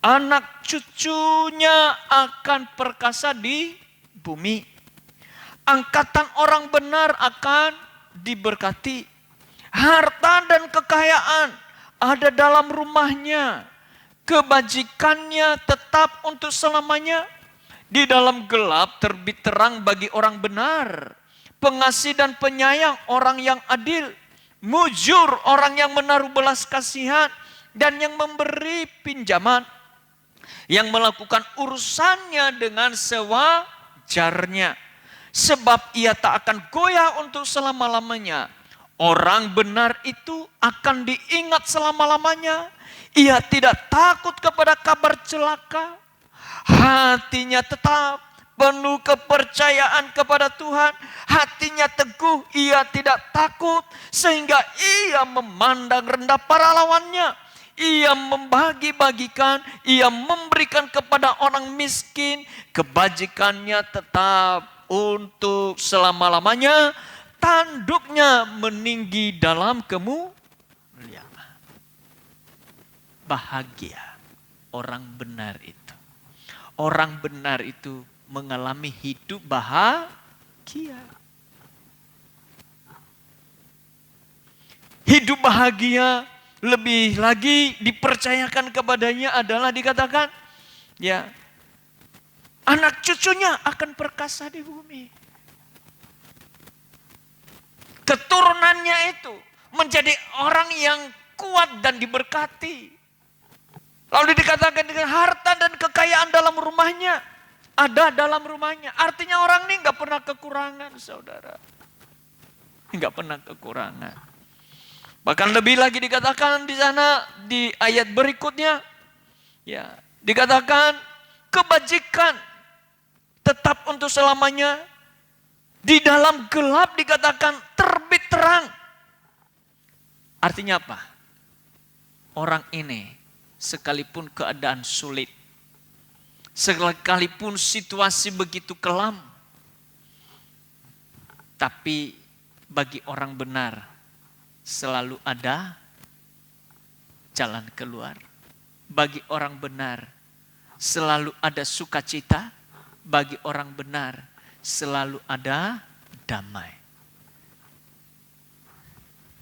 Anak cucunya akan perkasa di bumi. Angkatan orang benar akan diberkati. Harta dan kekayaan ada dalam rumahnya. Kebajikannya tetap untuk selamanya. Di dalam gelap terbit terang bagi orang benar. Pengasih dan penyayang orang yang adil. Mujur orang yang menaruh belas kasihan. Dan yang memberi pinjaman. Yang melakukan urusannya dengan sewajarnya. Sebab ia tak akan goyah untuk selama-lamanya. Orang benar itu akan diingat selama-lamanya. Ia tidak takut kepada kabar celaka. Hatinya tetap penuh kepercayaan kepada Tuhan. Hatinya teguh, ia tidak takut. Sehingga ia memandang rendah para lawannya. Ia membagi-bagikan, ia memberikan kepada orang miskin. Kebajikannya tetap untuk selama-lamanya. Tanduknya meninggi dalam kemuliaan. Bahagia orang benar itu. Orang benar itu mengalami hidup bahagia. Hidup bahagia lebih lagi dipercayakan kepadanya adalah dikatakan, ya, anak cucunya akan perkasa di bumi. Keturunannya itu menjadi orang yang kuat dan diberkati. Lalu dikatakan dengan harta dan kekayaan dalam rumahnya. Ada dalam rumahnya. Artinya orang ini gak pernah kekurangan, saudara. Gak pernah kekurangan. Bahkan lebih lagi dikatakan di sana di ayat berikutnya. Ya, dikatakan kebajikan tetap untuk selamanya. Di dalam gelap dikatakan terbit terang. Artinya apa? Orang ini sekalipun keadaan sulit, sekalipun situasi begitu kelam, tapi bagi orang benar selalu ada jalan keluar. Bagi orang benar selalu ada sukacita. Bagi orang benar selalu ada damai.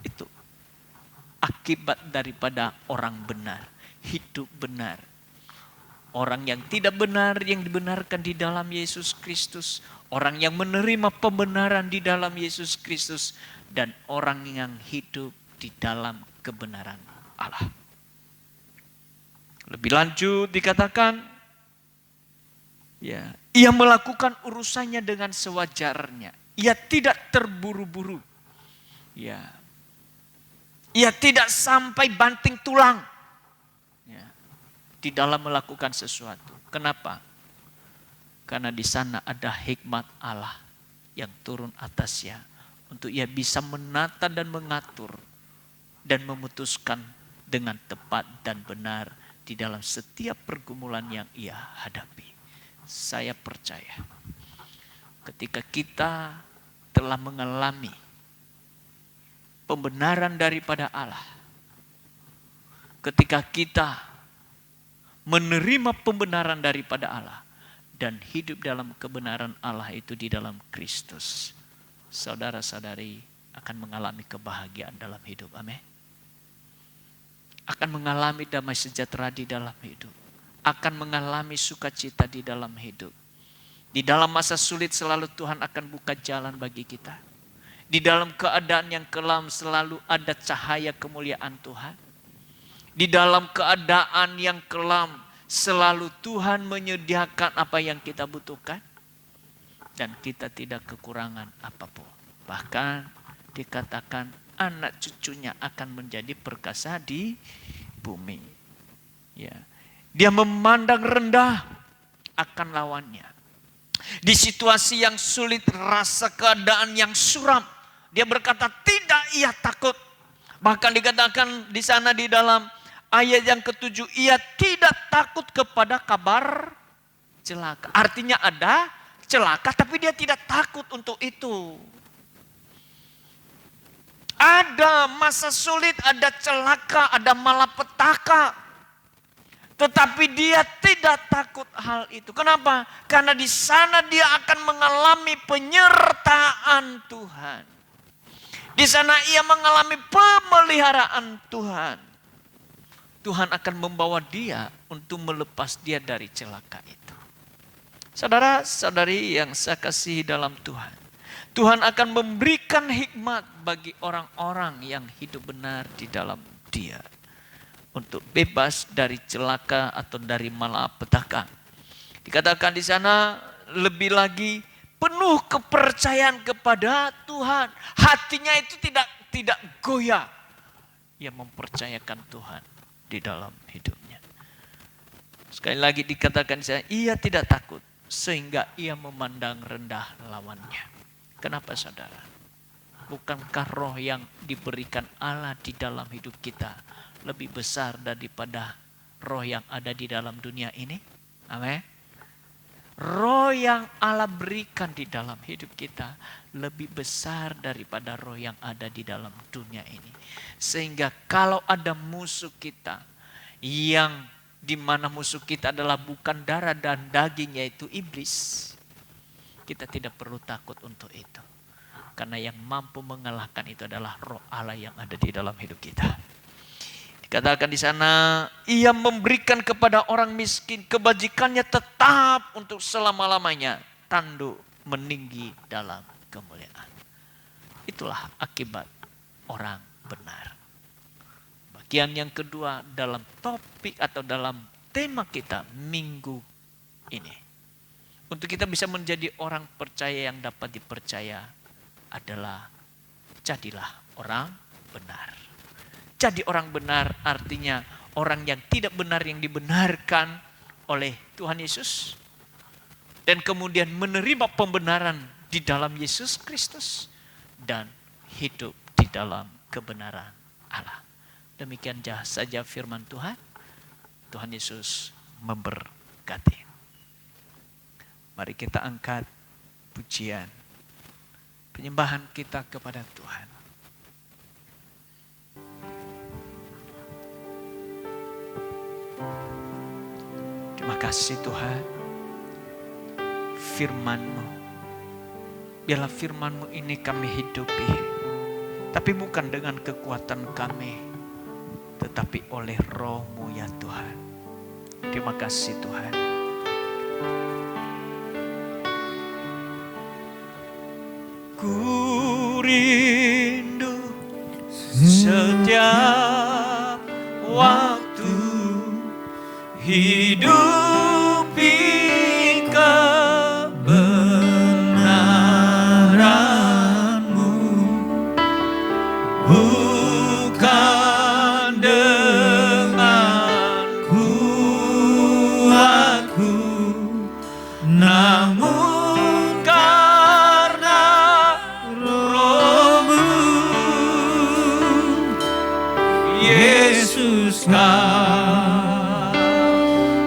Itu akibat daripada orang benar. Hidup benar. Orang yang tidak benar yang dibenarkan di dalam Yesus Kristus. Orang yang menerima pembenaran di dalam Yesus Kristus. Dan orang yang hidup di dalam kebenaran Allah. Lebih lanjut dikatakan, ya, ia melakukan urusannya dengan sewajarnya. Ia tidak terburu-buru. Ya. Ia tidak sampai banting tulang. Di dalam melakukan sesuatu. Kenapa? Karena di sana ada hikmat Allah yang turun atasnya. Untuk ia bisa menata dan mengatur. Dan memutuskan dengan tepat dan benar. Di dalam setiap pergumulan yang ia hadapi. Saya percaya. Ketika kita telah mengalami pembenaran daripada Allah. Ketika kita menerima pembenaran daripada Allah dan hidup dalam kebenaran Allah itu di dalam Kristus. Saudara-saudari akan mengalami kebahagiaan dalam hidup. Amin. Akan mengalami damai sejahtera di dalam hidup. Akan mengalami sukacita di dalam hidup. Di dalam masa sulit selalu Tuhan akan buka jalan bagi kita. Di dalam keadaan yang kelam selalu ada cahaya kemuliaan Tuhan. Di dalam keadaan yang kelam selalu Tuhan menyediakan apa yang kita butuhkan. dan kita tidak kekurangan apapun. Bahkan dikatakan anak cucunya akan menjadi perkasa di bumi. Ya. Dia memandang rendah akan lawannya. Di situasi yang sulit, rasa keadaan yang suram, dia berkata tidak, ia takut. Bahkan dikatakan di sana di dalam ayat yang ke-7, ia tidak takut kepada kabar celaka. Artinya ada celaka tapi dia tidak takut untuk itu. Ada masa sulit, ada celaka, ada malapetaka. Tetapi dia tidak takut hal itu. Kenapa? Karena di sana dia akan mengalami penyertaan Tuhan. Di sana ia mengalami pemeliharaan Tuhan. Tuhan akan membawa dia untuk melepas dia dari celaka itu. Saudara-saudari yang saya kasihi dalam Tuhan. Tuhan akan memberikan hikmat bagi orang-orang yang hidup benar di dalam Dia. Untuk bebas dari celaka atau dari malapetaka. Dikatakan di sana lebih lagi penuh kepercayaan kepada Tuhan. Hatinya itu tidak goyah. Ia mempercayakan Tuhan di dalam hidupnya. Sekali lagi dikatakan di sana, ia tidak takut sehingga ia memandang rendah lawannya. Kenapa saudara? Bukankah roh yang diberikan Allah di dalam hidup kita lebih besar daripada roh yang ada di dalam dunia ini? Amin. Roh yang Allah berikan di dalam hidup kita lebih besar daripada roh yang ada di dalam dunia ini. Sehingga kalau ada musuh kita yang dimana musuh kita adalah bukan darah dan daging, yaitu iblis, kita tidak perlu takut untuk itu. Karena yang mampu mengalahkan itu adalah roh Allah yang ada di dalam hidup kita. Dikatakan di sana, ia memberikan kepada orang miskin kebajikannya tetap untuk selama-lamanya. Tanduk meninggi dalam kemuliaan. Itulah akibat orang benar. Bagian yang kedua dalam topik atau dalam tema kita minggu ini. Untuk kita bisa menjadi orang percaya yang dapat dipercaya adalah jadilah orang benar. Jadi orang benar artinya orang yang tidak benar yang dibenarkan oleh Tuhan Yesus. Dan kemudian menerima pembenaran di dalam Yesus Kristus. Dan hidup di dalam kebenaran Allah. Demikian saja firman Tuhan. Tuhan Yesus memberkati. Mari kita angkat pujian. Penyembahan kita kepada Tuhan. Terima kasih Tuhan. Firman-Mu. Biarlah firman-Mu ini kami hidupi. Tapi bukan dengan kekuatan kami. Tetapi oleh Roh-Mu ya Tuhan. Terima kasih Tuhan. Ku rindu setiap waktu hidupi kebenaran-Mu, bukan dengan kuatku, namun Yesus Kau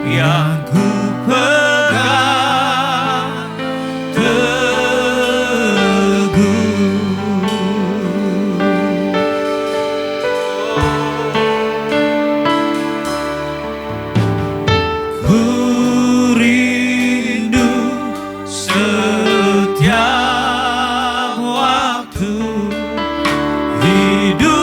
yang ku pegang teguh. Ku rindu setiap waktu hidup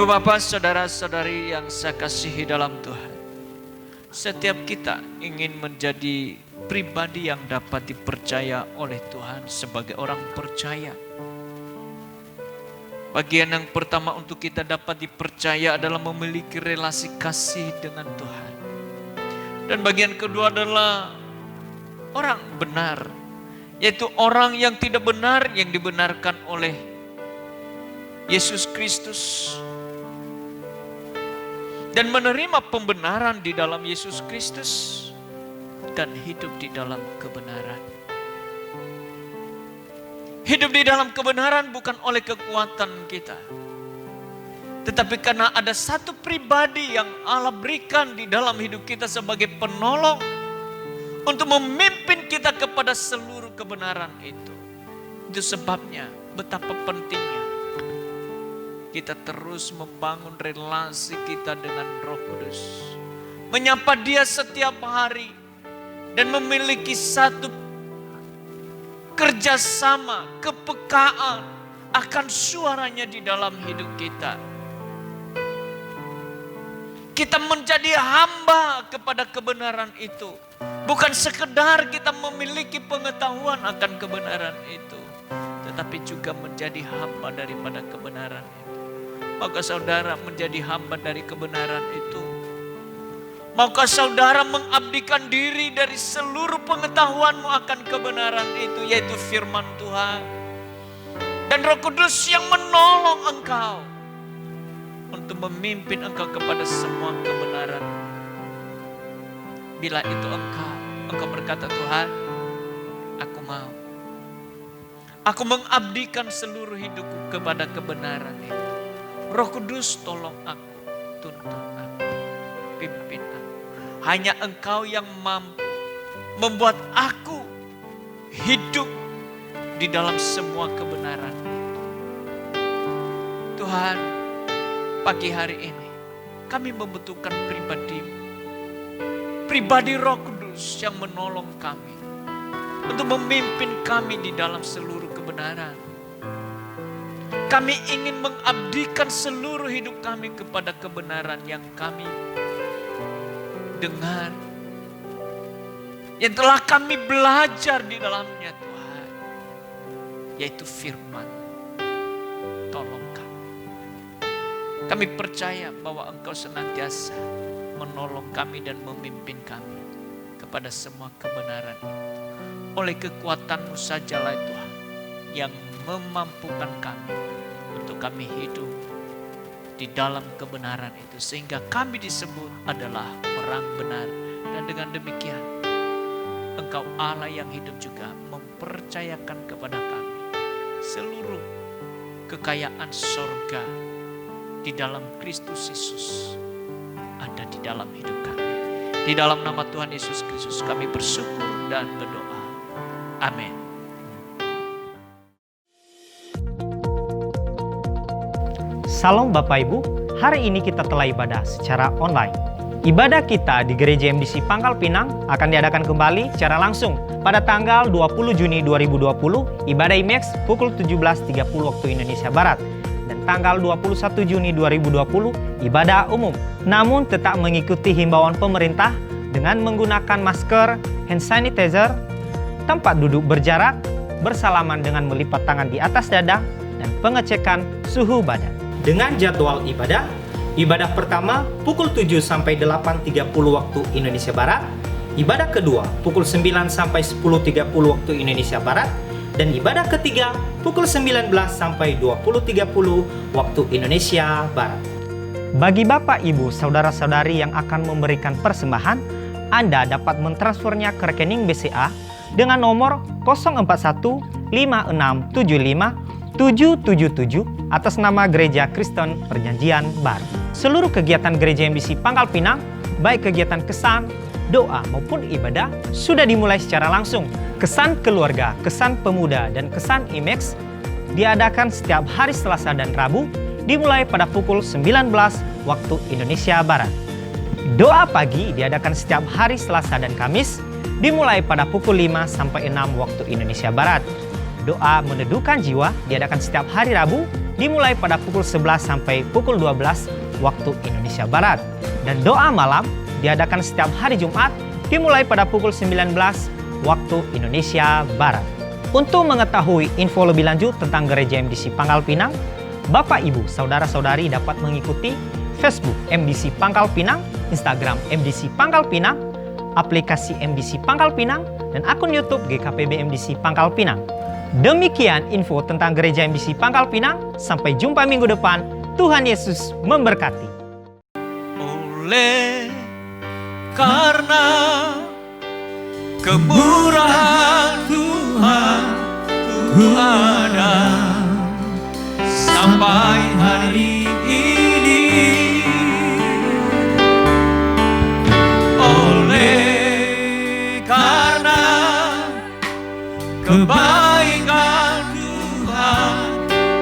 Ibu bapak, saudara-saudari yang saya kasihi dalam Tuhan, setiap kita ingin menjadi pribadi yang dapat dipercaya oleh Tuhan sebagai orang percaya. Bagian yang pertama untuk kita dapat dipercaya adalah memiliki relasi kasih dengan Tuhan. Dan bagian kedua adalah orang benar, yaitu orang yang tidak benar yang dibenarkan oleh Yesus Kristus. Dan menerima pembenaran di dalam Yesus Kristus dan hidup di dalam kebenaran. Hidup di dalam kebenaran bukan oleh kekuatan kita, tetapi karena ada satu pribadi yang Allah berikan di dalam hidup kita sebagai penolong untuk memimpin kita kepada seluruh kebenaran itu. Itu sebabnya betapa pentingnya kita terus membangun relasi kita dengan Roh Kudus. Menyapa Dia setiap hari dan memiliki satu kerjasama, kepekaan akan suaranya di dalam hidup kita. Kita menjadi hamba kepada kebenaran itu. Bukan sekedar kita memiliki pengetahuan akan kebenaran itu, tetapi juga menjadi hamba daripada kebenaran itu. Maka saudara menjadi hamba dari kebenaran itu. Maka saudara mengabdikan diri dari seluruh pengetahuanmu akan kebenaran itu, yaitu firman Tuhan. Dan Roh Kudus yang menolong engkau untuk memimpin engkau kepada semua kebenaran. Bila itu engkau berkata, Tuhan, aku mau. Aku mengabdikan seluruh hidupku kepada kebenaran itu. Roh Kudus tolong aku, tuntun aku, pimpin aku. Hanya Engkau yang mampu membuat aku hidup di dalam semua kebenaran. Tuhan, pagi hari ini kami membutuhkan pribadi Roh Kudus yang menolong kami untuk memimpin kami di dalam seluruh kebenaran. Kami ingin mengabdikan seluruh hidup kami kepada kebenaran yang kami dengar, yang telah kami belajar di dalamnya Tuhan, yaitu firman. Tolong kami. Kami percaya bahwa Engkau senantiasa menolong kami dan memimpin kami kepada semua kebenaran itu. Oleh kekuatan-Mu sajalah Tuhan yang memampukan kami untuk kami hidup di dalam kebenaran itu, sehingga kami disebut adalah orang benar. Dan dengan demikian Engkau Allah yang hidup juga mempercayakan kepada kami seluruh kekayaan sorga di dalam Kristus Yesus ada di dalam hidup kami. Di dalam nama Tuhan Yesus Kristus kami bersyukur dan berdoa. Amin.
Salam Bapak Ibu, hari ini kita telah ibadah secara online. Ibadah kita di Gereja MDC Pangkal Pinang akan diadakan kembali secara langsung pada tanggal 20 Juni 2020, ibadah IMAX pukul 17.30 waktu Indonesia Barat. Dan tanggal 21 Juni 2020, ibadah umum. Namun tetap mengikuti himbauan pemerintah dengan menggunakan masker, hand sanitizer, tempat duduk berjarak, bersalaman dengan melipat tangan di atas dada, dan pengecekan suhu badan. Dengan jadwal ibadah pertama pukul 7 sampai 8.30 waktu Indonesia Barat, ibadah kedua pukul 9 sampai 10.30 waktu Indonesia Barat, dan ibadah ketiga pukul 19 sampai 20.30 waktu Indonesia Barat. Bagi Bapak, Ibu, Saudara-saudari yang akan memberikan persembahan, Anda dapat mentransfernya ke rekening BCA dengan nomor 041 5675 777 atas nama Gereja Kristen Perjanjian Baru. Seluruh kegiatan Gereja MDC Pangkal Pinang, baik kegiatan kesan, doa maupun ibadah, sudah dimulai secara langsung. Kesan keluarga, kesan pemuda, dan kesan IMAX diadakan setiap hari Selasa dan Rabu, dimulai pada pukul 19 waktu Indonesia Barat. Doa pagi diadakan setiap hari Selasa dan Kamis, dimulai pada pukul 5 sampai 6 waktu Indonesia Barat. Doa meneduhkan jiwa diadakan setiap hari Rabu,
dimulai pada pukul 11 sampai pukul 12 waktu Indonesia Barat. Dan doa malam diadakan setiap hari Jumat dimulai pada pukul 19 waktu Indonesia Barat. Untuk mengetahui info lebih lanjut tentang Gereja MDC Pangkal Pinang, Bapak, Ibu, Saudara-saudari dapat mengikuti Facebook MDC Pangkal Pinang, Instagram MDC Pangkal Pinang, aplikasi MDC Pangkal Pinang, dan akun YouTube GKPB MDC Pangkal Pinang. Demikian info tentang Gereja MDC Pangkal Pinang. Sampai jumpa minggu depan. Tuhan Yesus memberkati.
Oleh karena kemurahan Tuhan, ku ada sampai hari ini. Oleh karena kebaikan Tuhan,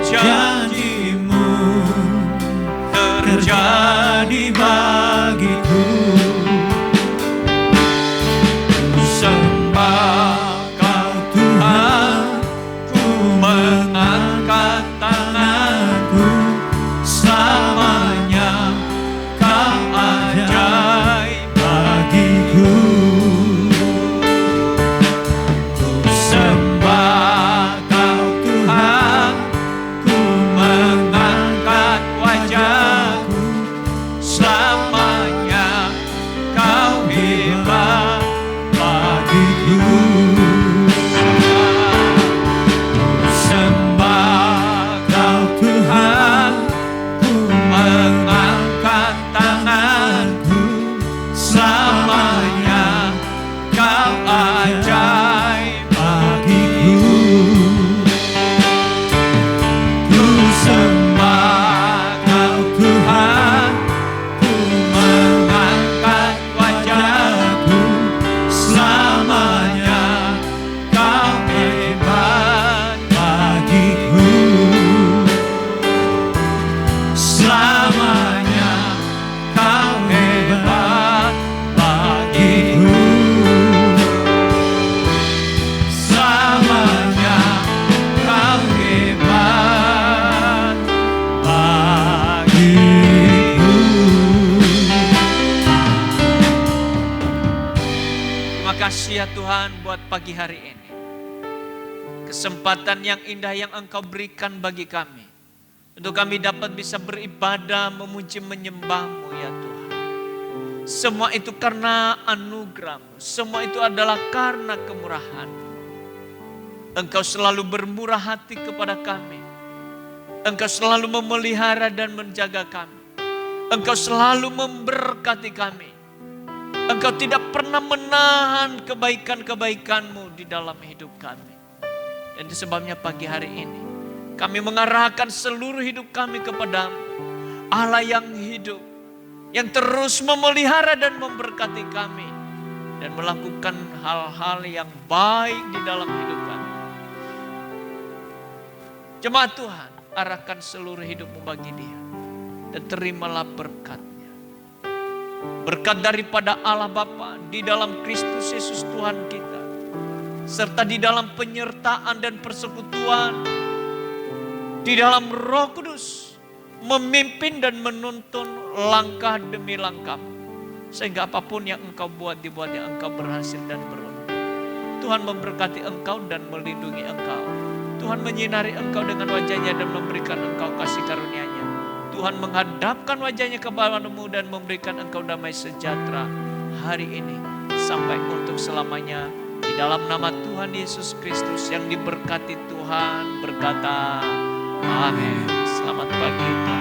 janji-Mu terjadi bagiku. Ku sembah Kau Tuhan, ku mengangkat tanganku, selamanya Kau ajaib bagiku. Ku sembah Kau Tuhan, ku mengangkat wajahku, selamanya Kau hebat bagiku. Ku sembah Kau Tuhan, ku mengangkat tanganku, selamanya Kau ajaib bagiku. Ku sembah Kau Tuhan, ku mengangkat wajahku, selamanya Kau hebat bagiku. Selamanya Kau hebat bagiku. Selamanya Kau hebat bagiku. Terima kasih ya Tuhan buat pagi hari ini. Kesempatan yang indah yang Engkau berikan bagi kami, untuk kami dapat bisa beribadah, memuji, menyembah-Mu ya Tuhan. Semua itu karena anugerah-Mu, semua itu adalah karena kemurahan-Mu. Engkau selalu bermurah hati kepada kami. Engkau selalu memelihara dan menjaga kami. Engkau selalu memberkati kami. Engkau tidak pernah menahan kebaikan-kebaikan-Mu di dalam hidup kami. Dan sebabnya pagi hari ini kami mengarahkan seluruh hidup kami kepada-Mu, Allah yang hidup, yang terus memelihara dan memberkati kami, dan melakukan hal-hal yang baik di dalam hidup kami. Jemaat Tuhan, arahkan seluruh hidupmu bagi Dia, dan terimalah berkat-Nya. Berkat daripada Allah Bapa di dalam Kristus Yesus Tuhan kita, serta di dalam penyertaan dan persekutuan di dalam Roh Kudus, memimpin dan menuntun langkah demi langkah, sehingga apapun yang engkau buat, dibuatnya engkau berhasil dan beruntung. Tuhan memberkati engkau dan melindungi engkau. Tuhan menyinari engkau dengan wajahnya dan memberikan engkau kasih karunia-Nya. Tuhan menghadapkan wajahnya kepadamu dan memberikan engkau damai sejahtera hari ini sampai untuk selamanya. Di dalam nama Tuhan Yesus Kristus yang diberkati Tuhan berkata, amin. Selamat pagi.